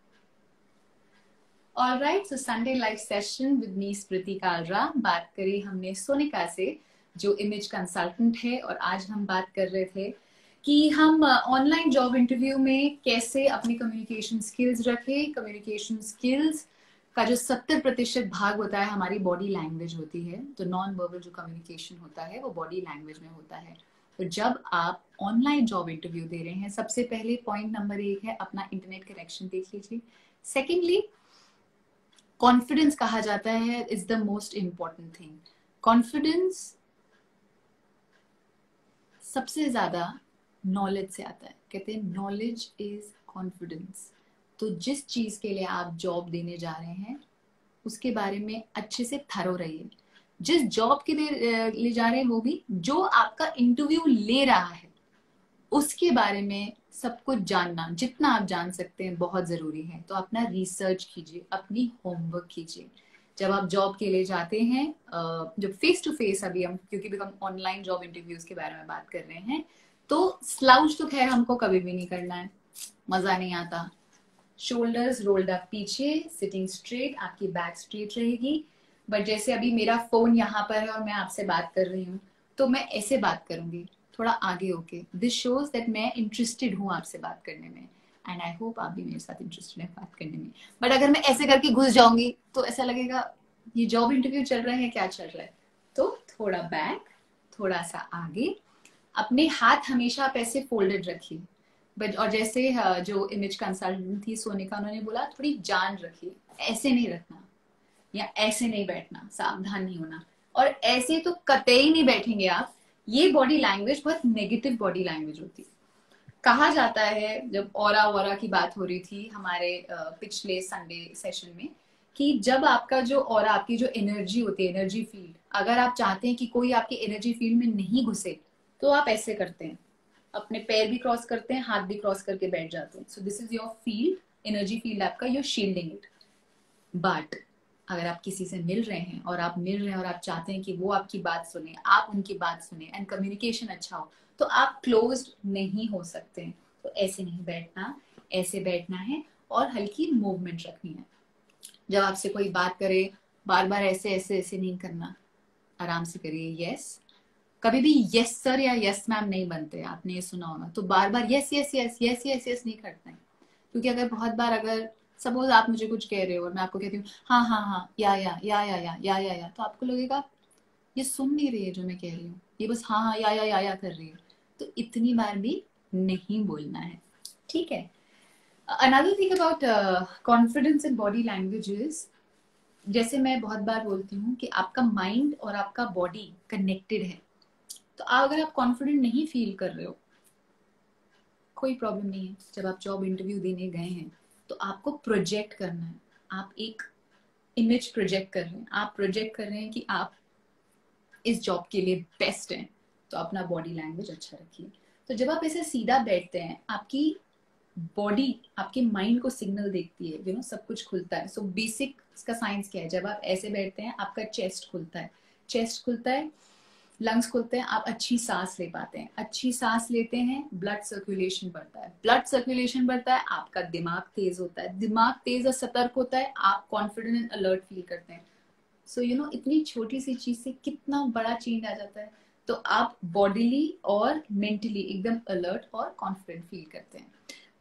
All right, so Sunday live session with me Smriti Kalra. बात करी हमने सोनिका से, जो image consultant है, और आज हम बात कर रहे थे कि हम ऑनलाइन जॉब इंटरव्यू में कैसे अपनी कम्युनिकेशन स्किल्स रखें। कम्युनिकेशन स्किल्स का जो 70% भाग होता है हमारी बॉडी लैंग्वेज होती है, तो नॉन वर्बल जो कम्युनिकेशन होता है वो बॉडी लैंग्वेज में होता है। तो जब आप ऑनलाइन जॉब इंटरव्यू दे रहे हैं, सबसे पहले पॉइंट नंबर 1 है अपना इंटरनेट कनेक्शन देख लीजिए। सेकेंडली, कॉन्फिडेंस कहा जाता है is the most important thing. Confidence सबसे ज्यादा नॉलेज से आता है, कहते हैं नॉलेज इज कॉन्फिडेंस। तो जिस चीज के लिए आप जॉब देने जा रहे हैं उसके बारे में अच्छे से थरो रहिए। जिस जॉब के लिए ले जा रहे हैं, वो भी जो आपका इंटरव्यू ले रहा है उसके बारे में सब कुछ जानना, जितना आप जान सकते हैं, बहुत जरूरी है। तो अपना रिसर्च कीजिए, अपनी होमवर्क कीजिए। जब आप जॉब के लिए जाते हैं, जब फेस टू फेस, अभी हम क्योंकि भी हम ऑनलाइन जॉब इंटरव्यूज के बारे में बात कर रहे हैं, तो स्लाउच तो खैर हमको कभी भी नहीं करना है, मजा नहीं आता। शोल्डर्स रोल्ड अप पीछे, सिटिंग स्ट्रेट, आपकी बैक स्ट्रेट रहेगी। बट जैसे अभी मेरा फोन यहाँ पर है और मैं आपसे बात कर रही हूँ, तो मैं ऐसे बात करूंगी, थोड़ा आगे होके। दिस शोज दैट मैं इंटरेस्टेड हूँ आपसे बात करने में। एंड आई होप आप भी मेरे साथ इंटरेस्टेड है बात करने में। बट अगर मैं ऐसे करके घुस जाऊंगी तो ऐसा लगेगा ये जॉब इंटरव्यू चल रहा है, क्या चल रहा है। तो थोड़ा बैक, थोड़ा सा आगे, अपने हाथ हमेशा आप ऐसे फोल्डेड रखिए। बट और जैसे जो इमेज कंसल्टेंट थी सोनिका, उन्होंने बोला थोड़ी जान रखिए, ऐसे नहीं रखना या ऐसे नहीं बैठना, सावधान नहीं होना। और ऐसे तो कतई नहीं बैठेंगे आप। ये बॉडी लैंग्वेज बहुत नेगेटिव बॉडी लैंग्वेज होती है। कहा जाता है, जब ऑरा वोरा की बात हो रही थी हमारे पिछले संडे सेशन में, कि जब आपका जो ऑरा, आपकी जो एनर्जी होती है, एनर्जी फील्ड, अगर आप चाहते हैं कि कोई आपके एनर्जी फील्ड में नहीं घुसे तो आप ऐसे करते हैं, अपने पैर भी क्रॉस करते हैं, हाथ भी क्रॉस करके बैठ जाते हैं। सो this is your field, energy field आपका, यूर शील्डिंग इट। बट अगर आप किसी से मिल रहे हैं और आप मिल रहे हैं और आप चाहते हैं कि वो आपकी बात सुने, आप उनकी बात सुने एंड कम्युनिकेशन अच्छा हो, तो आप क्लोज्ड नहीं हो सकते हैं। तो ऐसे नहीं बैठना, ऐसे बैठना है और हल्की मूवमेंट रखनी है। जब आपसे कोई बात करे, बार बार ऐसे ऐसे ऐसे नहीं करना, आराम से करिए। यस, कभी भी यस सर या यस मैम नहीं बनते, आपने ये सुना होगा। तो बार बार yes yes yes yes yes yes नहीं करते हैं, क्योंकि अगर बहुत बार, अगर सपोज आप मुझे कुछ कह रहे हो और मैं आपको कहती हूँ हाँ हाँ हाँ या, तो आपको लगेगा ये सुन नहीं रही है जो मैं कह रही हूँ, ये बस हाँ हाँ या कर रही है। तो इतनी बार भी नहीं बोलना है, ठीक है। Another thing about confidence in body languages, जैसे मैं बहुत बार बोलती हूँ कि आपका माइंड और आपका बॉडी कनेक्टेड है। तो अगर आप कॉन्फिडेंट नहीं फील कर रहे हो, कोई प्रॉब्लम नहीं है। जब आप जॉब इंटरव्यू देने गए हैं तो आपको प्रोजेक्ट करना है। आप एक इमेज प्रोजेक्ट कर रहे हैं, आप प्रोजेक्ट कर रहे हैं कि आप इस जॉब के लिए बेस्ट हैं, तो अपना बॉडी लैंग्वेज अच्छा रखिए। तो जब आप ऐसे सीधा बैठते हैं, आपकी बॉडी आपके माइंड को सिग्नल देखती है, सब कुछ खुलता है। सो बेसिक इसका साइंस क्या है, जब आप ऐसे बैठते हैं आपका चेस्ट खुलता है, चेस्ट खुलता है, लंग्स खुलते हैं, आप अच्छी सांस ले पाते हैं। अच्छी सांस लेते हैं, ब्लड सर्कुलेशन बढ़ता है, ब्लड सर्कुलेशन बढ़ता है, आपका दिमाग तेज होता है, दिमाग तेज और सतर्क होता है, आप कॉन्फिडेंट एंड अलर्ट फील करते हैं। सो इतनी छोटी सी चीज से कितना बड़ा चेंज आ जाता है। तो आप बॉडीली और मेंटली एकदम अलर्ट और कॉन्फिडेंट फील करते हैं।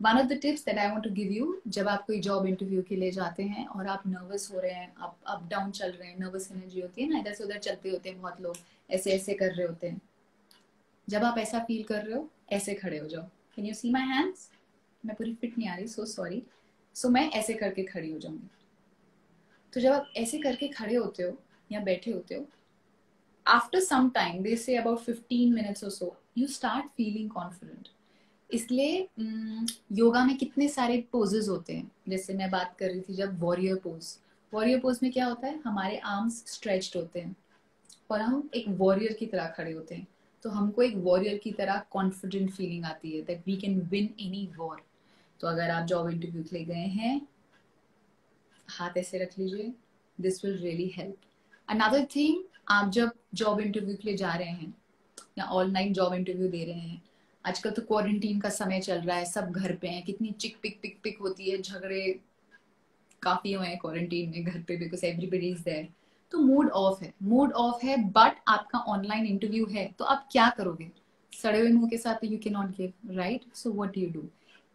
One of the tips that I want to give you, जब आप कोई जॉब इंटरव्यू के लिए जाते हैं और आप नर्वस हो रहे हैं, आप अप डाउन चल रहे हैं, नर्वस एनर्जी होती है ना, इधर से उधर चलते होते हैं बहुत लोग, ऐसे ऐसे कर रहे होते हैं। जब आप ऐसा फील कर रहे हो, ऐसे खड़े हो जाओ। Can you see my hands? मैं पूरी फिट नहीं आ रही, सो सॉरी। सो मैं ऐसे करके खड़ी हो जाऊंगी। तो जब आप ऐसे करके खड़े होते हो या बैठे होते हो, after some time, they say about 15 minutes और सो, यू स्टार्ट फीलिंग कॉन्फिडेंट। इसलिए योगा में कितने सारे पोजेस होते हैं। जैसे मैं बात कर रही थी जब वॉरियर पोज, वॉरियर पोज में क्या होता है, हमारे आर्म्स स्ट्रेच्ड होते हैं और हम एक वॉरियर की तरह खड़े होते हैं। तो हमको एक वॉरियर की तरह कॉन्फिडेंट फीलिंग आती है that we can win any war. तो अगर आप जॉब इंटरव्यू के लिए गए हैं, हाथ ऐसे रख लीजिए, this will really help. Another thing, आप जब जॉब इंटरव्यू के लिए जा रहे हैं या ऑनलाइन जॉब इंटरव्यू दे रहे हैं, आजकल तो क्वारंटीन का समय चल रहा है, सब घर पे हैं, कितनी चिक पिक पिक पिक होती है, झगड़े काफी हुए हैं क्वारंटीन में घर पे, बिकॉज एवरीबडी इज देयर। तो मूड ऑफ है, मूड ऑफ है, बट आपका ऑनलाइन इंटरव्यू है, तो आप क्या करोगे? सड़े हुए मुंह के साथ you can not give, right? So what do you do?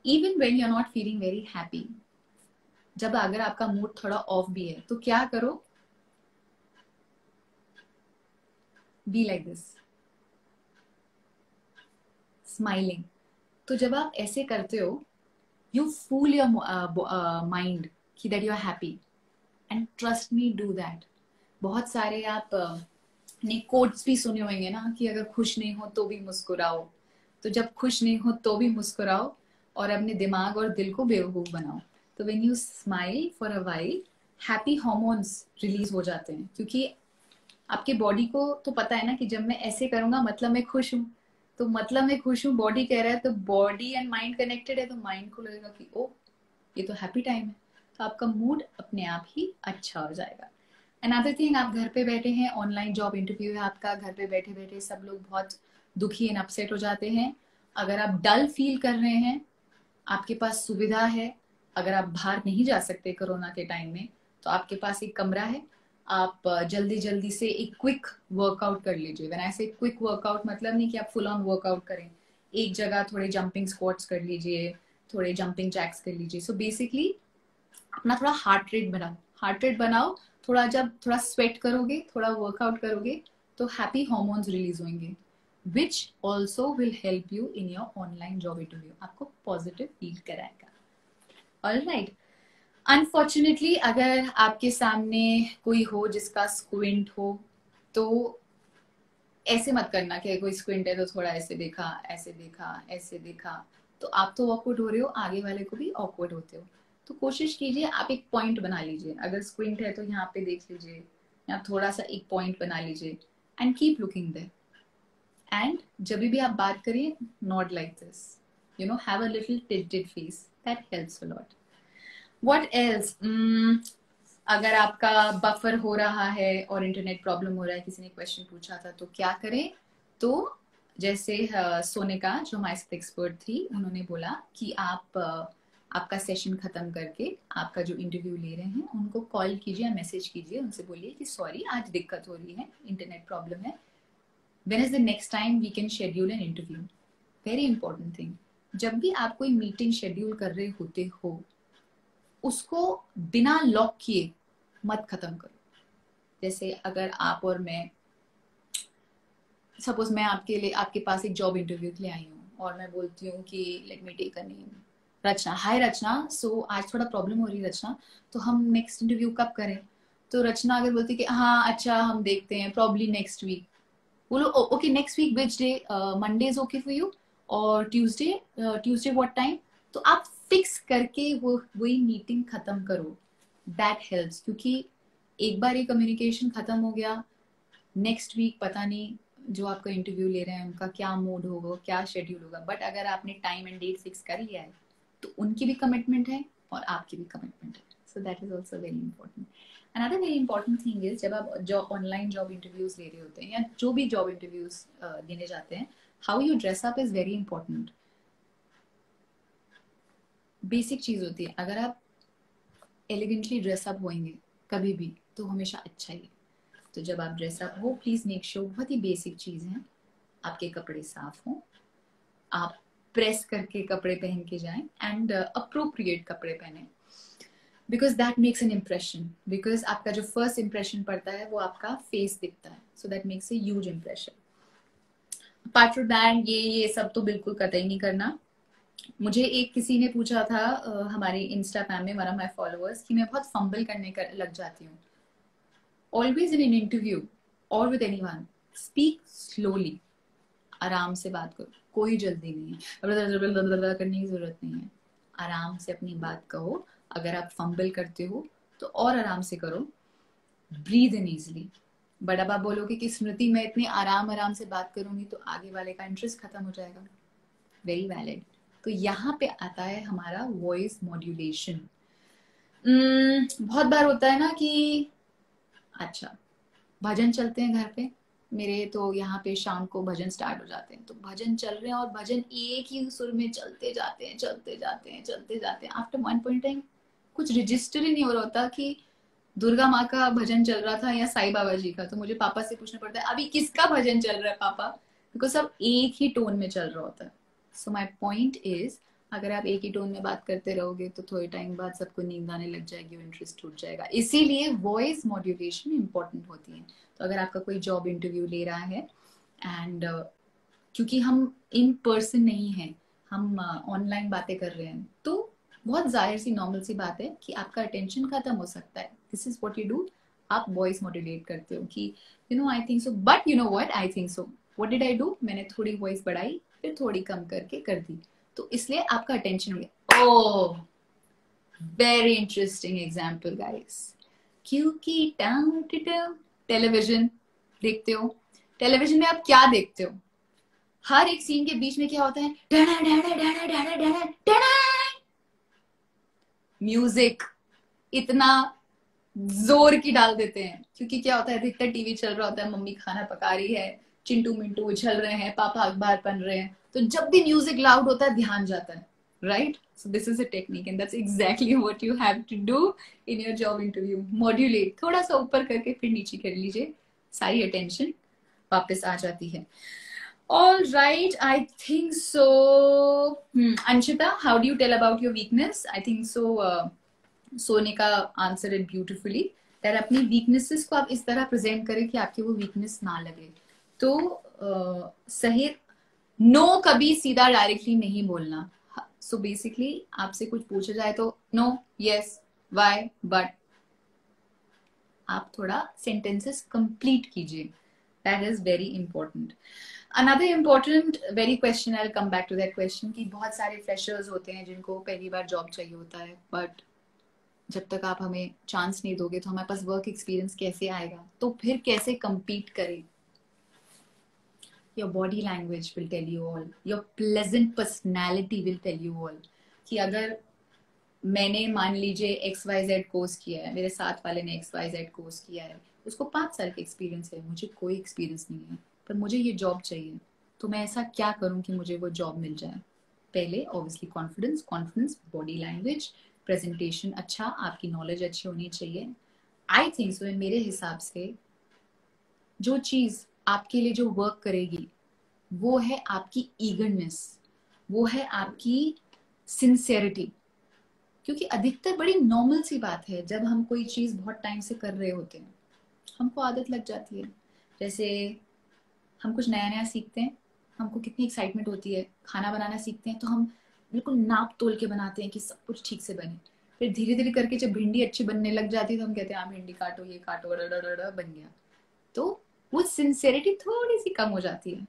Even when you are not feeling very happy, जब अगर आपका मूड थोड़ा ऑफ भी है, तो क्या करो? Be like this, smiling. तो जब आप ऐसे करते हो, यू फूल योर माइंड कि that you are happy, and trust me, do that. बहुत सारे आप ने कोट्स भी सुने होंगे ना, कि अगर खुश नहीं हो तो भी मुस्कुराओ। तो जब खुश नहीं हो तो भी मुस्कुराओ और अपने दिमाग और दिल को बेवकूफ बनाओ। तो when you smile for a while, happy hormones release हो जाते हैं, क्योंकि आपके बॉडी को तो पता है ना कि जब मैं ऐसे करूंगा मतलब मैं खुश हूँ। तो मतलब मैं खुश हूँ, बॉडी कह रहा है, तो बॉडी एंड माइंड कनेक्टेड है, तो माइंड को लगेगा कि ओ, ये तो हैप्पी टाइम है। तो आपका मूड अपने आप ही अच्छा हो जाएगा। अनदर थिंग, आप घर पे बैठे हैं, ऑनलाइन जॉब इंटरव्यू है आपका, घर पे बैठे बैठे सब लोग बहुत दुखी एंड अपसेट हो जाते हैं। अगर आप डल फील कर रहे हैं, आपके पास सुविधा है, अगर आप बाहर नहीं जा सकते कोरोना के टाइम में, तो आपके पास एक कमरा है, आप जल्दी जल्दी से एक क्विक वर्कआउट कर लीजिए। व्हेन आई से क्विक वर्कआउट, मतलब नहीं कि आप फुल ऑन वर्कआउट करें, एक जगह थोड़े जंपिंग स्क्वाट्स कर लीजिए, थोड़े जंपिंग जैक्स कर लीजिए. सो बेसिकली अपना थोड़ा हार्ट रेट बनाओ. थोड़ा जब थोड़ा स्वेट करोगे, थोड़ा वर्कआउट करोगे, तो हैप्पी हॉर्मोन्स रिलीज होंगे, which also will help you in your online job interview. आपको पॉजिटिव फील कराएगा. ऑलराइट. अनफॉर्चुनेटली अगर आपके सामने कोई हो जिसका स्क्विंट हो, तो ऐसे मत करना कि कोई स्क्विंट है तो थोड़ा ऐसे देखा, ऐसे देखा, ऐसे देखा, तो आप तो ऑकवर्ड हो रहे हो, आगे वाले को भी ऑकवर्ड होते हो. तो कोशिश कीजिए आप एक पॉइंट बना लीजिए. अगर स्क्विंट है तो यहाँ पे देख लीजिए, या थोड़ा सा एक पॉइंट बना लीजिए and keep looking there. And जब भी आप बात करिए, not like this, you know, have a little tilted face, that helps a lot. What else? अगर आपका बफर हो रहा है और इंटरनेट प्रॉब्लम हो रहा है, किसी ने क्वेश्चन पूछा था, तो क्या करें? तो जैसे सोनिका जो हमारे साथ एक्सपर्ट थी, उन्होंने बोला कि आप आपका सेशन खत्म करके आपका जो इंटरव्यू ले रहे हैं उनको कॉल कीजिए या मैसेज कीजिए, उनसे बोलिए कि सॉरी आज दिक्कत हो रही है, इंटरनेट प्रॉब्लम है, when is the next time we can schedule an interview. Very important thing. जब भी आप कोई मीटिंग शेड्यूल कर रहे होते हो, उसको बिना लॉक किए मत खत्म करो. जैसे अगर आप और मैं, सपोज मैं आपके पास एक जॉब इंटरव्यू के लिए आई हूँ और मैं बोलती हूँ कि let me take a name, Rachna. Hi Rachna, so आज थोड़ा प्रॉब्लम हो रही है रचना, तो हम नेक्स्ट इंटरव्यू कब करें? तो रचना अगर बोलती कि हाँ अच्छा हम देखते हैं, प्रॉब्ली नेक्स्ट वीक. बोलो okay next week which day? Monday is okay for you, और ट्यूसडे व्हाट टाइम? तो आप फिक्स करके वही मीटिंग खत्म करो. दैट हेल्प्स, क्योंकि एक बार ये कम्युनिकेशन खत्म हो गया, नेक्स्ट वीक पता नहीं जो आपका इंटरव्यू ले रहे हैं उनका क्या मूड होगा, क्या शेड्यूल होगा. बट अगर आपने टाइम एंड डेट फिक्स कर लिया है, तो उनकी भी कमिटमेंट है और आपकी भी कमिटमेंट है. So that is also very important. Another very important thing is, जब आप ऑनलाइन जॉब इंटरव्यूज ले रहे होते हैं या जो भी जॉब इंटरव्यूज देने जाते हैं, how you dress up is very important. Basic चीज होती है, अगर आप एलिगेंटली ड्रेसअप होंगे कभी भी, तो हमेशा अच्छा ही. तो जब आप ड्रेसअप हो, प्लीज मेक श्योर, बहुत ही बेसिक चीज है, आपके कपड़े साफ हों, आप प्रेस करके कपड़े पहन के जाएं एंड अप्रोप्रिएट कपड़े पहने, because that makes an impression. Because आपका जो फर्स्ट इम्प्रेशन पड़ता है वो आपका फेस दिखता है, so that makes a huge impression. Apart from that ये सब तो बिल्कुल कतई नहीं करना. मुझे एक किसी ने पूछा था हमारे इंस्टाग्राम में, वन ऑफ माय फॉलोअर्स, कि मैं बहुत फंबल करने लग जाती हूँ. ऑलवेज इन एन इंटरव्यू और विद एनीवन, स्पीक स्लोली, आराम से बात करो, कोई जल्दी नहीं है, करने की जरूरत नहीं है. आराम से अपनी बात कहो. अगर आप फंबल करते हो तो और आराम से करो, ब्रीद इन इजली. बट अब आप बोलोगे कि स्मृति मैं इतनी आराम से बात करूंगी तो आगे वाले का इंटरेस्ट खत्म हो जाएगा. Very valid. तो यहाँ पे आता है हमारा वॉइस मॉड्यूलेशन. बहुत बार होता है ना कि अच्छा भजन चलते हैं घर पे, मेरे तो यहाँ पे शाम को भजन स्टार्ट हो जाते हैं, तो भजन चल रहे हैं और भजन एक ही सुर में चलते जाते हैं. आफ्टर वन पॉइंट टाइम कुछ रजिस्टर ही नहीं हो रहा होता कि दुर्गा माँ का भजन चल रहा था या साईं बाबा जी का. तो मुझे पापा से पूछना पड़ता है अभी किसका भजन चल रहा है पापा, बिकॉज सब एक ही टोन में चल रहा होता है. सो माई पॉइंट इज, अगर आप एक ही टोन में बात करते रहोगे तो थोड़े टाइम बाद सबको नींद आने लग जाएगी और इंटरेस्ट टूट जाएगा. इसीलिए वॉइस मॉड्यूलेशन इंपॉर्टेंट होती है. तो अगर आपका कोई जॉब इंटरव्यू ले रहा है एंड क्योंकि हम इन पर्सन नहीं है, हम ऑनलाइन बातें कर रहे हैं, तो बहुत जाहिर सी नॉर्मल सी बात है कि आपका अटेंशन खत्म हो सकता है. This is what you do. आप वॉइस मॉड्यूलेट करते हो कि you no I think so, but you know what I think so. What did I do? मैंने थोड़ी वॉइस बढ़ाई फिर थोड़ी कम करके कर दी, तो इसलिए आपका अटेंशन हो गया. Oh very interesting example guys. क्योंकि टेलीविजन देखते हो, टेलीविजन में आप क्या देखते हो? हर एक सीन के बीच में क्या होता है? म्यूजिक इतना जोर की डाल देते हैं, क्योंकि क्या होता है, अधिकतर टीवी चल रहा होता है, मम्मी खाना पका रही है, चिंटू मिंटू उछल रहे हैं, पापा अखबार पढ़ रहे हैं, तो जब भी म्यूजिक लाउड होता है ध्यान जाता है, right? So this is a technique and that's exactly what you have to do in your job interview. Modulate, थोड़ा सा ऊपर करके फिर नीचे कर लीजिए, सारी अटेंशन वापस आ जाती है. All right, I think so. Anshita, how do you tell about your weakness? I think so. Sonika answer it beautifully, that अपनी वीकनेसेस को आप इस तरह प्रेजेंट करें कि आपकी वो वीकनेस ना लगे। तो सही नो कभी सीधा डायरेक्टली नहीं बोलना। सो बेसिकली आपसे कुछ पूछा जाए तो नो, यस, वाई, बट आप थोड़ा सेंटेंसेस कंप्लीट कीजिए। That is very important. Another important very question, I will come back to that question, कि बहुत सारे फ्रेशर्स होते हैं जिनको पहली बार जॉब चाहिए होता है, बट जब तक आप हमें चांस नहीं दोगे तो हमारे पास वर्क एक्सपीरियंस कैसे आएगा, तो फिर कैसे compete करें। Your body language will tell you all, your pleasant personality will tell you all, कि अगर मैंने मान लीजिए XYZ कोर्स किया है, मेरे साथ वाले ने XYZ कोर्स किया है, उसको 5 साल का एक्सपीरियंस है, मुझे कोई एक्सपीरियंस नहीं है, पर मुझे ये जॉब चाहिए, तो मैं ऐसा क्या करूं कि मुझे वो जॉब मिल जाए। पहले obviously confidence, body language, presentation अच्छा, आपकी नॉलेज अच्छी होनी चाहिए। आई थिंक सो, मेरे हिसाब से जो चीज आपके लिए जो वर्क करेगी वो है आपकी ईगरनेस, वो है आपकी सिंसियरिटी। क्योंकि अधिकतर बड़ी नॉर्मल सी बात है, जब हम कोई चीज बहुत टाइम से कर रहे होते हैं हमको आदत लग जाती है। जैसे हम कुछ नया नया सीखते हैं, हमको कितनी एक्साइटमेंट होती है, खाना बनाना सीखते हैं तो हम बिल्कुल नाप तोल के बनाते हैं कि सब कुछ ठीक से बने। फिर धीरे धीरे करके जब भिंडी अच्छी बनने लग जाती है तो हम कहते हैं हाँ भिंडी काटो, ये काटो, बन गया। तो वो सिंसेरिटी थोड़ी सी कम हो जाती है।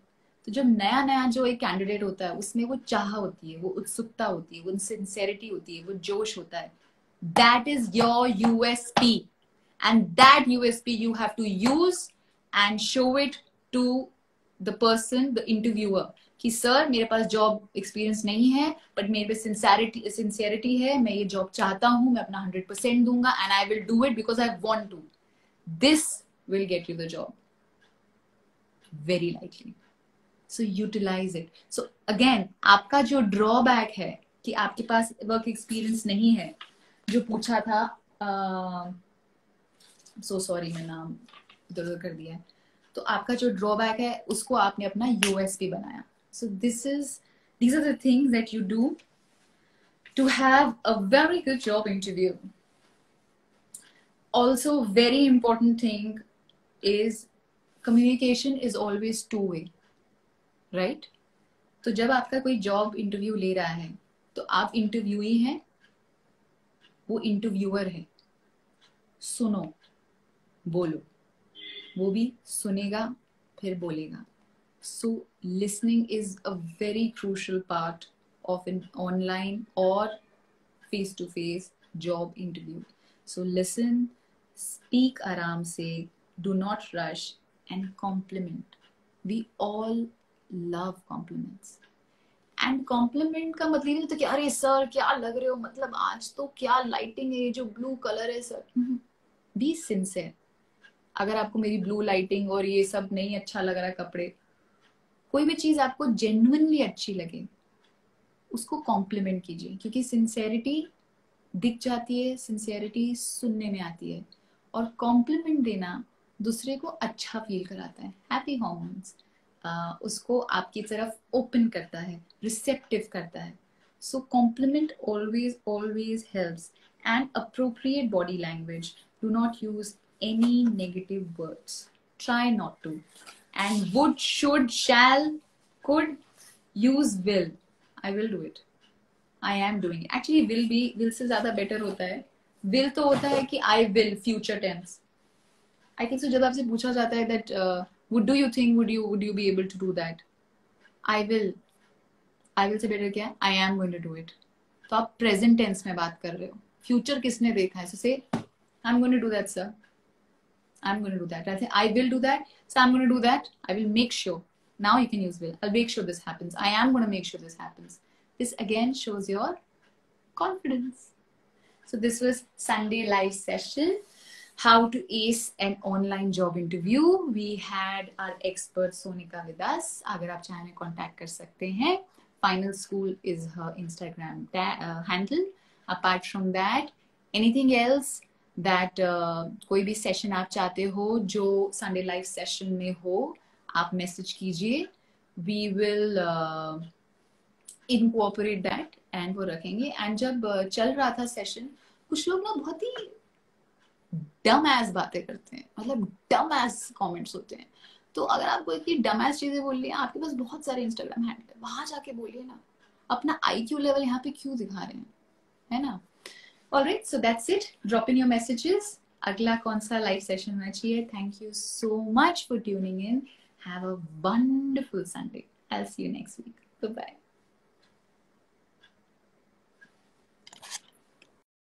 तो जब नया नया जो एक कैंडिडेट होता है उसमें वो चाह होती है, वो उत्सुकता होती है, वो सिंसेरिटी होती है, वो जोश होता है। That is your USP, and that USP you have to use and show it to the person, the interviewer, कि सर मेरे पास जॉब एक्सपीरियंस नहीं है बट मेरे पे सिंसियरिटी है, मैं ये जॉब चाहता हूं, मैं अपना 100% दूंगा and I will do it because I want to. This will get you the job very likely. So utilise it. So again आपका जो ड्रॉबैक है कि आपके पास वर्क एक्सपीरियंस नहीं है, जो पूछा था, सो सॉरी मैं नाम इधर उधर कर दिया है, तो आपका जो ड्रॉबैक है उसको आपने अपना यूएसपी बनाया। सो these are the things that you do to have a very good job interview. Also very important thing is communication is always two way, right? तो जब आपका कोई जॉब इंटरव्यू ले रहा है तो आप इंटरव्यूई हैं, वो इंटरव्यूअर है। सुनो, बोलो, वो भी सुनेगा फिर बोलेगा। So listening is a very crucial part of an online or face-to-face job interview. So listen, speak आराम से, do not rush and compliment. We all love compliments. And compliment का मतलब नहीं तो कि अरे सर क्या लग रहे हो, मतलब आज तो क्या लाइटिंग है, जो ब्लू कलर है सर। Be sincere. अगर आपको मेरी ब्लू लाइटिंग और ये सब नहीं अच्छा लग रहा है, कपड़े, कोई भी चीज आपको जेन्युइनली अच्छी लगे उसको कॉम्प्लीमेंट कीजिए, क्योंकि सिंसेरिटी दिख जाती है, सिंसेरिटी सुनने में आती है, और कॉम्प्लीमेंट देना दूसरे को अच्छा फील कराता है, हैप्पी हॉर्मोन्स उसको आपकी तरफ ओपन करता है, रिसेप्टिव करता है। So compliment always always helps, and appropriate body language, do not use any negative words, try not to. And would, should, shall, could, use will. I will do it. I am doing it. Actually will से ज्यादा better होता है। will तो होता है कि I will, future tense. I think so जब आपसे पूछा जाता है that would you think, would you be able to do that? I will से better क्या है? I am going to do it. तो आप present tense में बात कर रहे हो। future किसने देखा है? So say I'm going to do that, sir. I'm going to do that. I say I will do that. So I'm going to do that. I will make sure. Now you can use will. I'll make sure this happens. I am going to make sure this happens. This again shows your confidence. So this was Sunday live session. How to ace an online job interview. We had our expert Sonika with us. अगर आप चाहें contact कर सकते हैं. Final School is her Instagram handle. Apart from that, anything else that कोई भी session आप चाहते हो जो संडे लाइव सेशन में हो, आप मैसेज कीजिए। We will incorporate that and वो रखेंगे. एंड जब चल रहा था सेशन, कुछ लोग ना बहुत ही डम एस बातें करते हैं, मतलब डम एस कमेंट्स होते हैं. तो अगर आप कोई डम एस चीजें बोल रही हैं, आपके पास बहुत सारे इंस्टाग्राम हैंडल है, वहां जाके बोलिए ना. अपना IQ लेवल यहाँ पे क्यों दिखा रहे हैं, है ना. Alright, so that's it. Drop in your messages. अगला कौन सा लाइव सेशन होना चाहिए. Thank you so much for tuning in. Have a wonderful Sunday. I will see you next week. Bye.